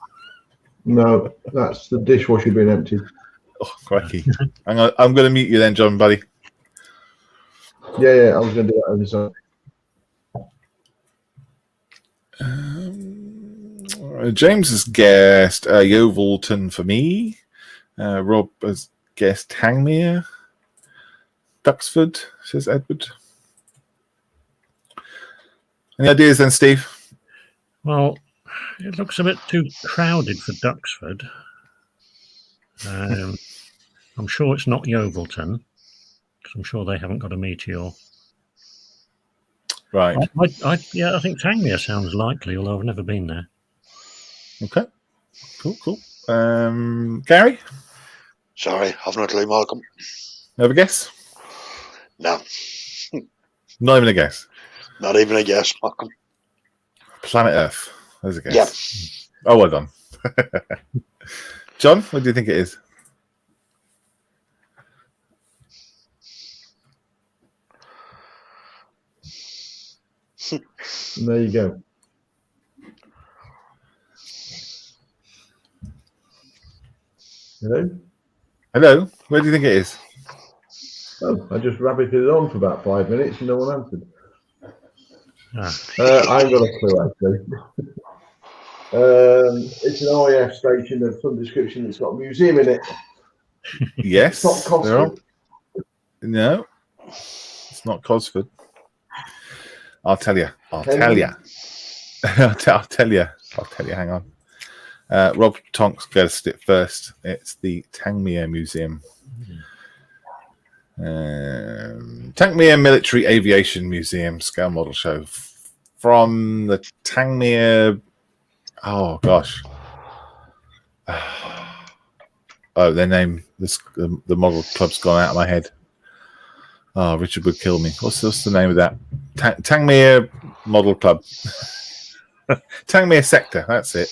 No, that's the dishwasher being emptied. Oh, crikey. I'm going to mute you then, John, buddy. Yeah, I was going to do that on this side. James has guessed Yeovilton for me. Rob has guessed Hangmere. Duxford, says Edward. Any ideas then, Steve? Well, it looks a bit too crowded for Duxford. I'm sure it's not Yeovilton, because I'm sure they haven't got a meteor. Right. I think Tangmere sounds likely, although I've never been there. Okay. Cool. Gary? Sorry, I've no clue, Malcolm. Have a guess? No. Not even a guess? Not even a guess, Malcolm. Planet Earth. There's a guess. Yeah. Oh, well done. John, what do you think it is? There you go. Hello? Where do you think it is? Oh, I just rabbited it on for about 5 minutes and no one answered. I ain't got a clue, actually. It's an RAF station of some description. It's got a museum in it. Yes. It's not Cosford. No, it's not Cosford. I'll tell you. I'll tell you. Hang on. Rob Tonks guessed it first. It's the Tangmere Museum. Tangmere Military Aviation Museum scale model show from the Tangmere. Oh gosh. Oh, their name. The model club's gone out of my head. Oh, Richard would kill me. What's the name of that? Tangmere Model Club. Tangmere Sector. That's it.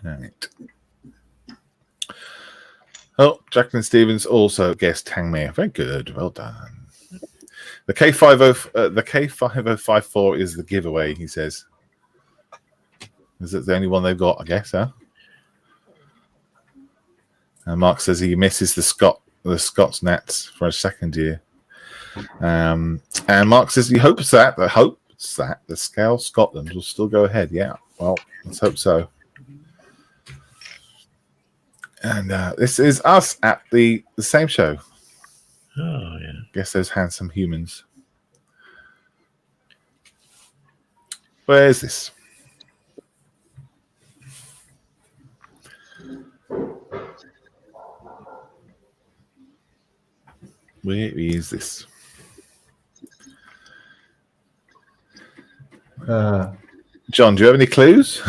All right. Oh, Jacqueline Stevens also guessed Tangmere. Very good. Well done. The K5054 is the giveaway, he says. Is it the only one they've got, I guess, huh? Mark says he misses the Scots Nats for a second year. And Mark says he hopes that the Scale Scotland will still go ahead. Yeah, well, let's hope so. And this is us at the same show. Oh, yeah. Guess those handsome humans. Where is this? Where is this? John, do you have any clues?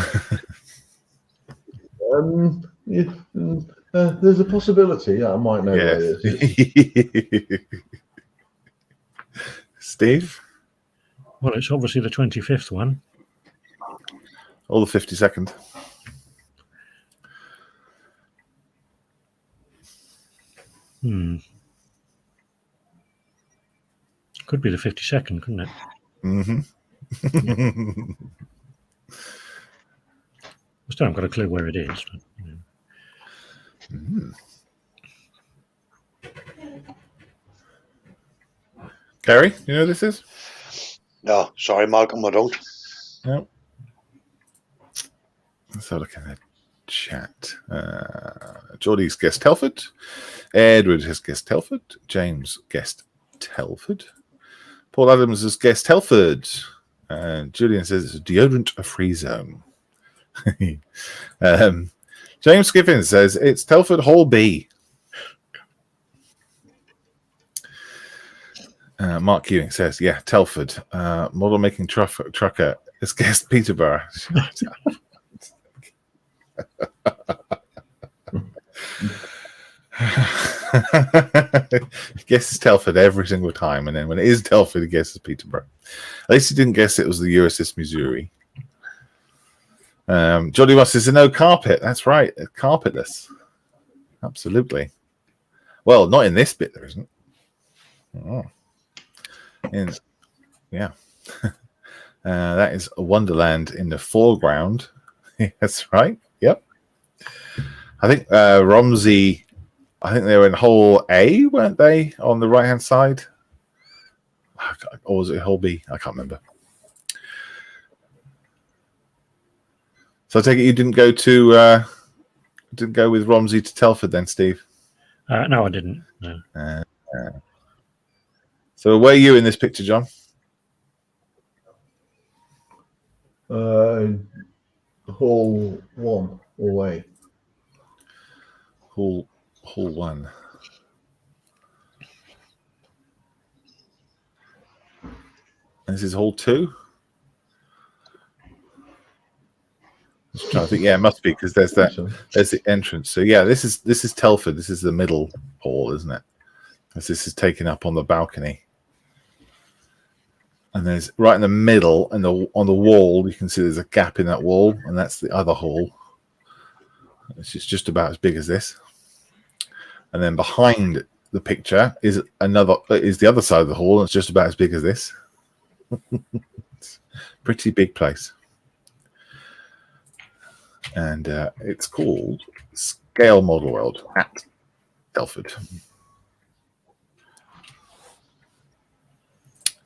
There's a possibility. I might know where it is. Steve? Well, it's obviously the 25th one. Or the 52nd. Could be the 52nd, couldn't it? Mm-hmm. I still haven't got a clue where it is. But, Gary, you know who this is? No, sorry, Malcolm, I don't. No. Let's have a look in the chat. Geordie's guessed Telford. Edward has guessed Telford. James guessed Telford. Paul Adams has guessed Telford. Julian says it's a deodorant-free zone. James Skiffin says it's Telford Hall B. Mark Ewing says, yeah, Telford. Model making trucker has guessed Peterborough. He guesses Telford every single time, and then when it is Telford, he guesses Peterborough. At least he didn't guess it was the USS Missouri. Jody Ross says no carpet. That's right, carpetless. Absolutely. Well, not in this bit, there isn't. Oh. Yeah. That is a Wonderland in the foreground. That's right. Yep. I think Romsey. I think they were in hole A, weren't they, on the right-hand side? Or was it hole B? I can't remember. So I take it you didn't go with Romsey to Telford then, Steve? No, I didn't. No. So where are you in this picture, John? Hall 1 away. Hall 1. This is hall 2. I think it must be because there's the entrance. So yeah, this is Telford. This is the middle hall, isn't it? As this is taken up on the balcony. And there's right in the middle and on the wall, you can see there's a gap in that wall, and that's the other hall. It's just about as big as this. And then behind the picture is the other side of the hall, and it's just about as big as this. It's a pretty big place. And it's called Scale Model World at Telford.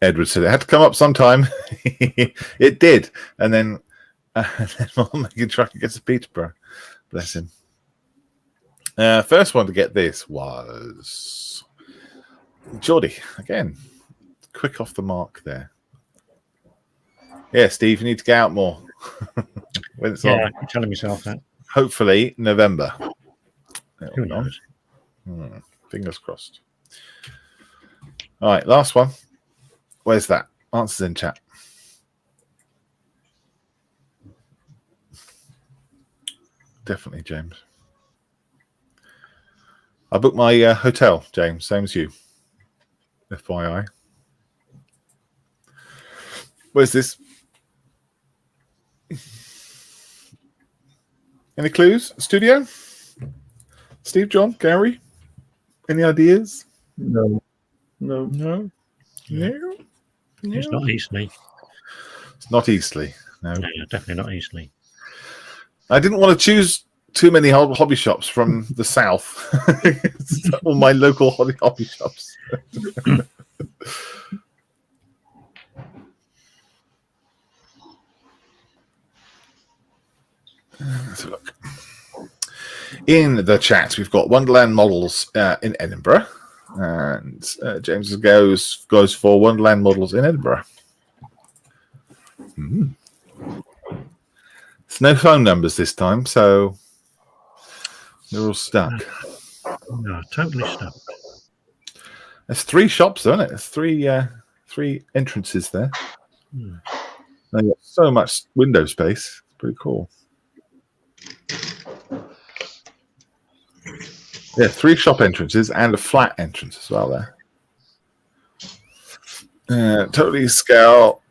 Edward said it had to come up sometime. It did. And then making truck gets to Peterborough. Bless him. First one to get this was Geordie. Again, quick off the mark there. Yeah, Steve, you need to get out more. When it's on. I'm telling myself that. Hopefully, November. Who knows? Fingers crossed. All right, last one. Where's that? Answers in chat. Definitely, James. I booked my hotel, James. Same as you. FYI. Where's this? Any clues? Studio? Steve, John, Gary? Any ideas? No. It's not Eastleigh. It's not Eastleigh. No, definitely not Eastleigh. I didn't want to choose too many hobby shops from the south. All my local hobby shops. Let's have a look. In the chat, we've got Wonderland models in Edinburgh. And James goes for Wonderland models in Edinburgh. There's no phone numbers this time, so they're all stuck. No, totally stuck. There's 3 shops, isn't it? There's three entrances there. They've got so much window space. It's pretty cool. Yeah, 3 shop entrances and a flat entrance as well there. Totally scale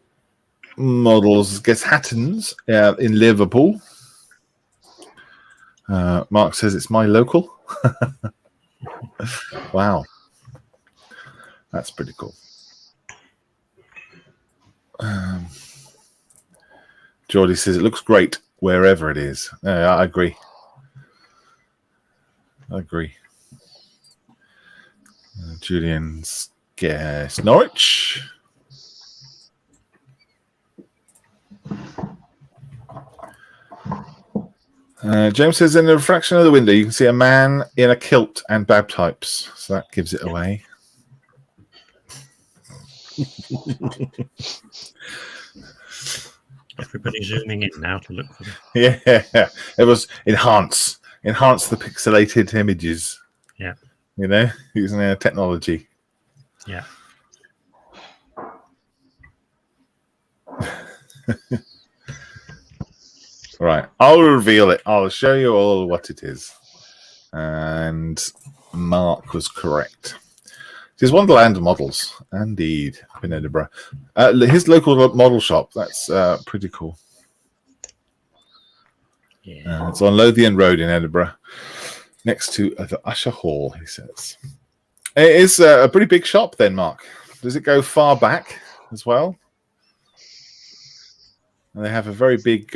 models gets Hattons in Liverpool. Mark says it's my local. Wow. That's pretty cool. Geordie says it looks great wherever it is. I agree. Julian's guess Norwich. James says, in the reflection of the window, you can see a man in a kilt and bagpipes. So that gives it away. Everybody's zooming in now to look for them. Yeah, it was enhance the pixelated images. Yeah, you know, using technology. Yeah. Right, I'll reveal it. I'll show you all what it is. And Mark was correct. It is Wonderland Models, indeed, up in Edinburgh. His local model shop, that's pretty cool. Yeah. It's on Lothian Road in Edinburgh, next to the Usher Hall, he says. It is a pretty big shop then, Mark. Does it go far back as well? And they have a very big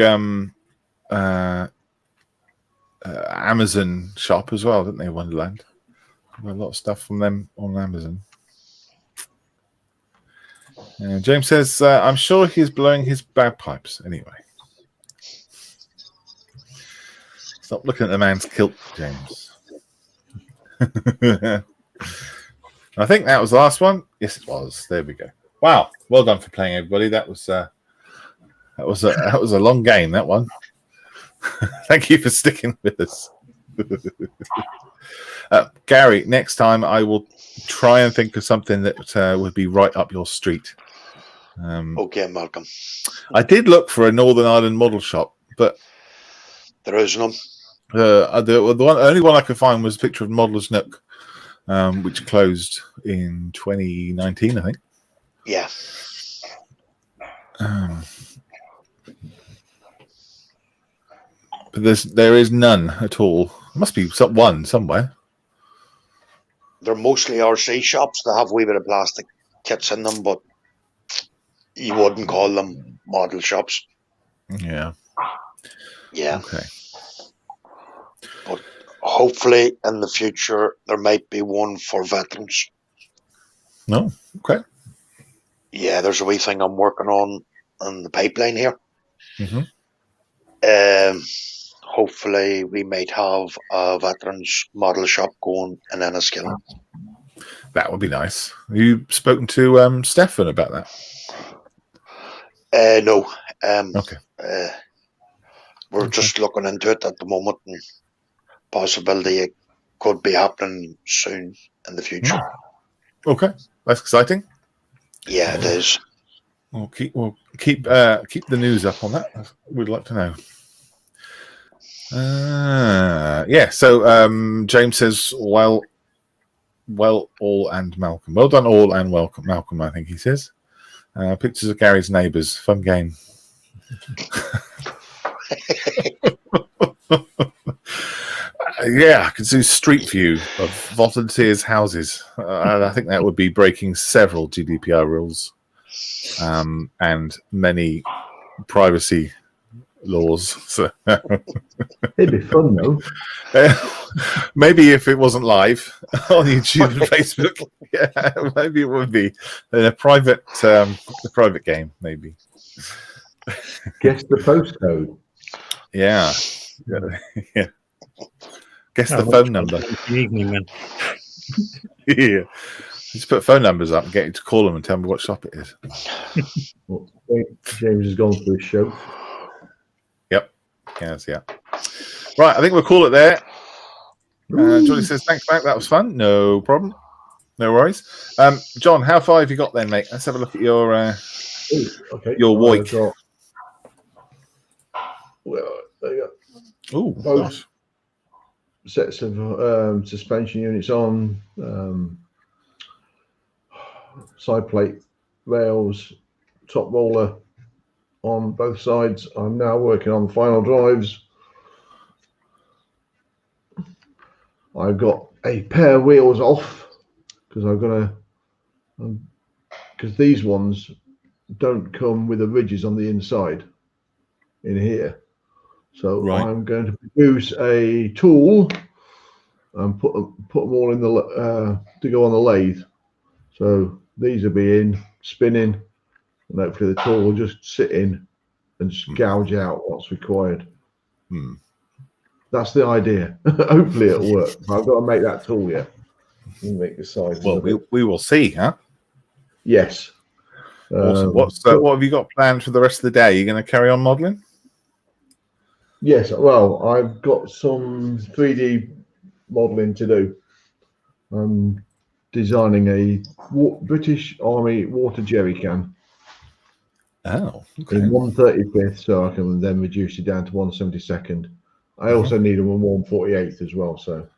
Amazon shop as well, don't they, Wonderland? A lot of stuff from them on Amazon. James says, I'm sure he's blowing his bagpipes anyway. Stop looking at the man's kilt, James. I think that was the last one. Yes, it was. There we go. Wow, well done for playing, everybody. That was a long game, that one. Thank you for sticking with us. Gary, next time I will try and think of something that would be right up your street. Okay, Malcolm. I did look for a Northern Ireland model shop, but there is none. The only one I could find was a picture of Modeller's Nook, which closed in 2019, I think. Yeah. But there is none at all. There must be one somewhere. They're mostly RC shops that have a wee bit of plastic kits in them, but you wouldn't call them model shops. Yeah. Yeah. Okay. But hopefully in the future there might be one for veterans. No. Okay. Yeah, there's a wee thing I'm working on the pipeline here. Mm-hmm. Hopefully we might have a veterans model shop going in Enniskillen. That would be nice. Have you spoken to Stefan about that? No. Okay. We're just looking into it at the moment, and possibility it could be happening soon in the future. Okay, that's exciting. Yeah, it is. We'll keep the news up on that. We'd like to know. Yeah. So James says, well, all and Malcolm. Well done, all and welcome, Malcolm. I think he says. Pictures of Gary's neighbours. Fun game. Yeah, I could do street view of volunteers' houses. I think that would be breaking several GDPR rules and many privacy laws. So it'd be fun though. Maybe if it wasn't live on YouTube and Facebook, yeah, maybe it would be in a private game. Maybe guess the postcode. Yeah. Yeah. Guess the phone number. Evening, man. Yeah. Just put phone numbers up and get you to call them and tell me what shop it is. Well, James has gone for his show. Yep. Yes, yeah. Right, I think we'll call it there. Johnny says, thanks, Mac. That was fun. No problem. No worries. John, how far have you got then, mate? Let's have a look at your your WOIC. Well, there you go. Oh, both sets of suspension units on, side plate rails, top roller on both sides. I'm now working on the final drives. I've got a pair of wheels off because I've got because these ones don't come with the ridges on the inside in here. So right. I'm going to produce a tool and put them all in the to go on the lathe. So these will be in, spinning, and hopefully the tool will just sit in and just gouge out what's required. That's the idea. Hopefully it'll work. I've got to make that tool yet. Make the size. Well, we will see, huh? Yes. Awesome. What have you got planned for the rest of the day? Are you going to carry on modelling? Yes. Well, I've got some 3D modelling to do. I'm designing a British Army water jerry can. Oh, okay. In 1/35th, so I can then reduce it down to 1/72nd. I also need them on 1/48th as well. So.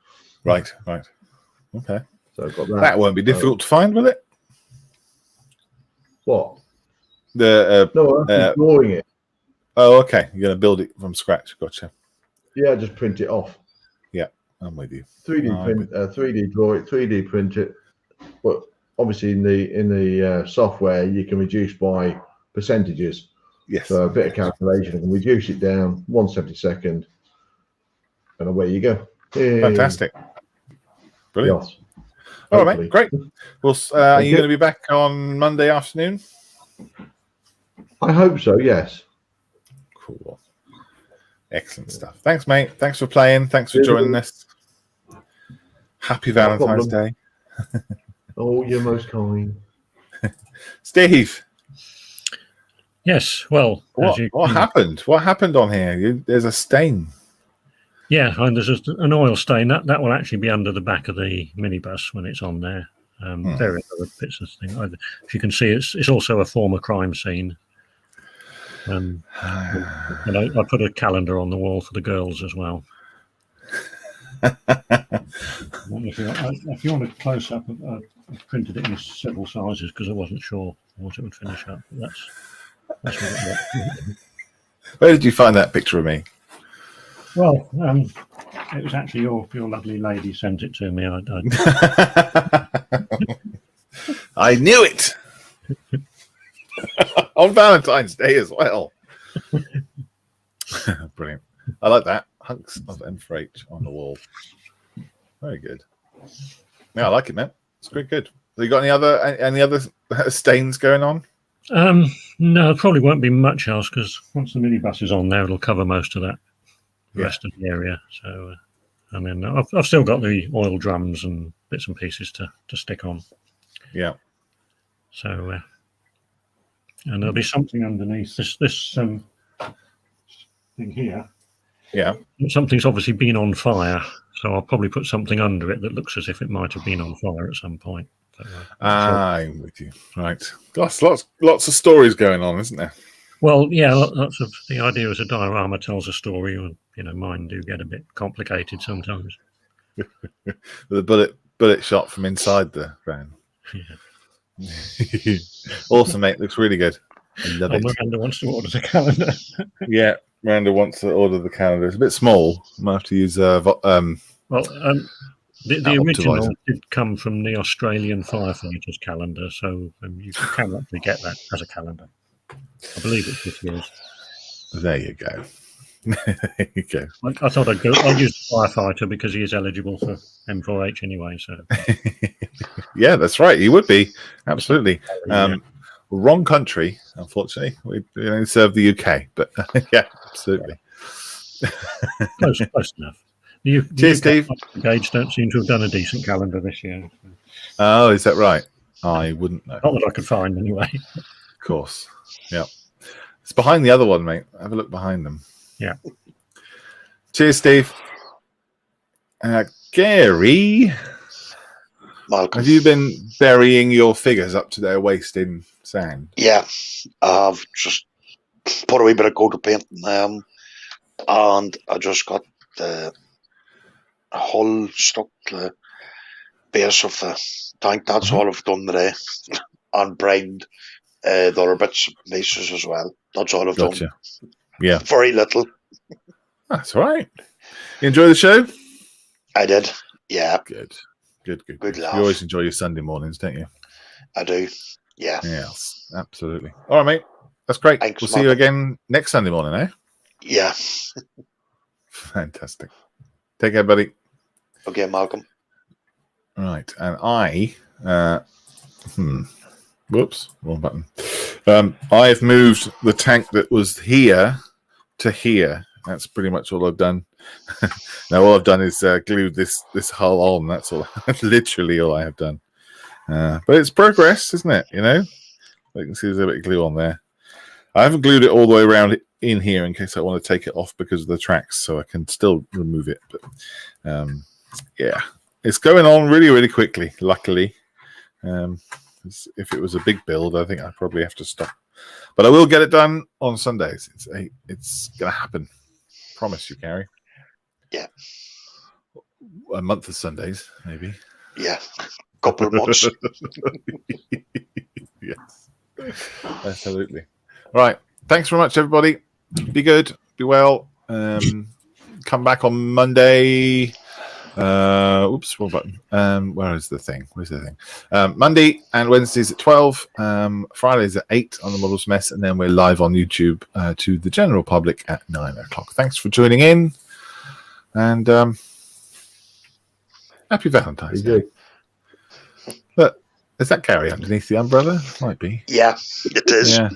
Right. Okay. So I've got that. That won't be difficult to find, will it? What? No, I'm drawing it. Oh, okay. You're going to build it from scratch. Gotcha. Yeah, just print it off. Yeah, I'm with you. 3D print, 3D draw it, 3D print it. But obviously, in the software, you can reduce by percentages. Yes. So a bit of calculation, I can reduce it down 1/72nd, and away you go. Yay. Fantastic. Brilliant. Yes. All right, mate. Great. Well, are you going to be back on Monday afternoon? I hope so. Yes. Cool. Excellent stuff. Thanks, mate. Thanks for playing. Thanks for joining us. Happy Valentine's Day. Oh, you're most kind. Steve. Yes. Well, what happened? What happened on here? There's a stain. Yeah, and there's an oil stain that will actually be under the back of the minibus when it's on there. Various other bits of thing. If you can see, it's also a former crime scene. And I put a calendar on the wall for the girls as well. If you want a close up, I've printed it in several sizes because I wasn't sure what it would finish up. That's what it was. Where did you find that picture of me? Well, it was actually your lovely lady sent it to me. I knew it. On Valentine's Day as well. Brilliant. I like that. Hunks of M4H on the wall. Very good. Yeah, I like it, man. It's very good. Have you got any other stains going on? No, probably won't be much else because once the minibus is on there, it'll cover most of that rest of the area. So, and then I've still got the oil drums and bits and pieces to stick on. Yeah. So, and there'll be something underneath this thing here. Yeah. Something's obviously been on fire, so I'll probably put something under it that looks as if it might have been on fire at some point. But, I'm with you. Right. Lots of stories going on, isn't there? Well, yeah, lots of the idea is a diorama tells a story, and mine do get a bit complicated sometimes. The bullet shot from inside the van. Yeah. Awesome, mate. Looks really good. I love it. Miranda wants to order the calendar. Yeah, Miranda wants to order the calendar. It's a bit small. I might have to use the original did come from the Australian firefighters calendar, so you can actually get that as a calendar. I believe it's this year's. There you go. There you go. I thought I'd use firefighter because he is eligible for M4H anyway. So yeah, that's right. He would be absolutely. Wrong country, unfortunately. We only serve the UK, but yeah, absolutely. Close enough. Cheers, Steve. Engaged don't seem to have done a decent calendar this year. Oh, is that right? I wouldn't know. Not that I could find anyway. Of course. Yeah. It's behind the other one, mate. Have a look behind them. Yeah. Cheers, Steve. Gary, Malcolm, have you been burying your figures up to their waist in sand? Yeah, I've just put a wee bit of coat of paint in them, and I just got the hull stuck to the base of the tank. That's all I've done today, and primed the other bits and pieces as well. That's all I've done. Yeah, very little. That's all right. You enjoy the show? I did. Yeah. Good. Good laugh. You always enjoy your Sunday mornings, don't you? I do. Yeah. Yes, absolutely. All right, mate. That's great. Thanks, we'll see you again next Sunday morning, eh? Yeah. Fantastic. Take care, buddy. Okay, Malcolm. Right, and I Whoops, wrong button. I've moved the tank that was here to here. That's pretty much all I've done. Now all I've done is glued this hull on. That's all. Literally all I have done. But it's progress, isn't it? You know, you can see there's a bit of glue on there. I haven't glued it all the way around in here in case I want to take it off because of the tracks, so I can still remove it. But yeah, it's going on really, really quickly. Luckily, if it was a big build, I think I'd probably have to stop. But I will get it done on Sundays. It's going to happen. Promise you, Gary. Yeah. A month of Sundays, maybe. Yeah. Couple of months. Yes. Absolutely. All right. Thanks very much, everybody. Be good. Be well. Come back on Monday. Oops, wrong button. Where is the thing? Where's the thing? Monday and Wednesdays at 12. Fridays at 8 on the Models Mess, and then we're live on YouTube to the general public at 9 o'clock. Thanks for tuning in, and happy Valentine's Day. Look, is that Gary underneath the umbrella? Might be. Yeah, it is. Yeah.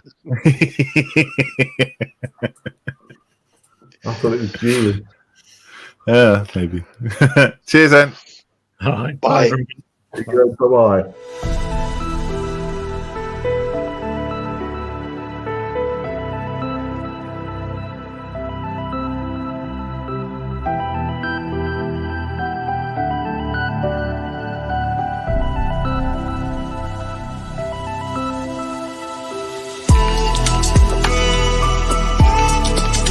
I thought it was Julie. Yeah, maybe. Cheers, then. All right. Bye. Bye. Bye bye.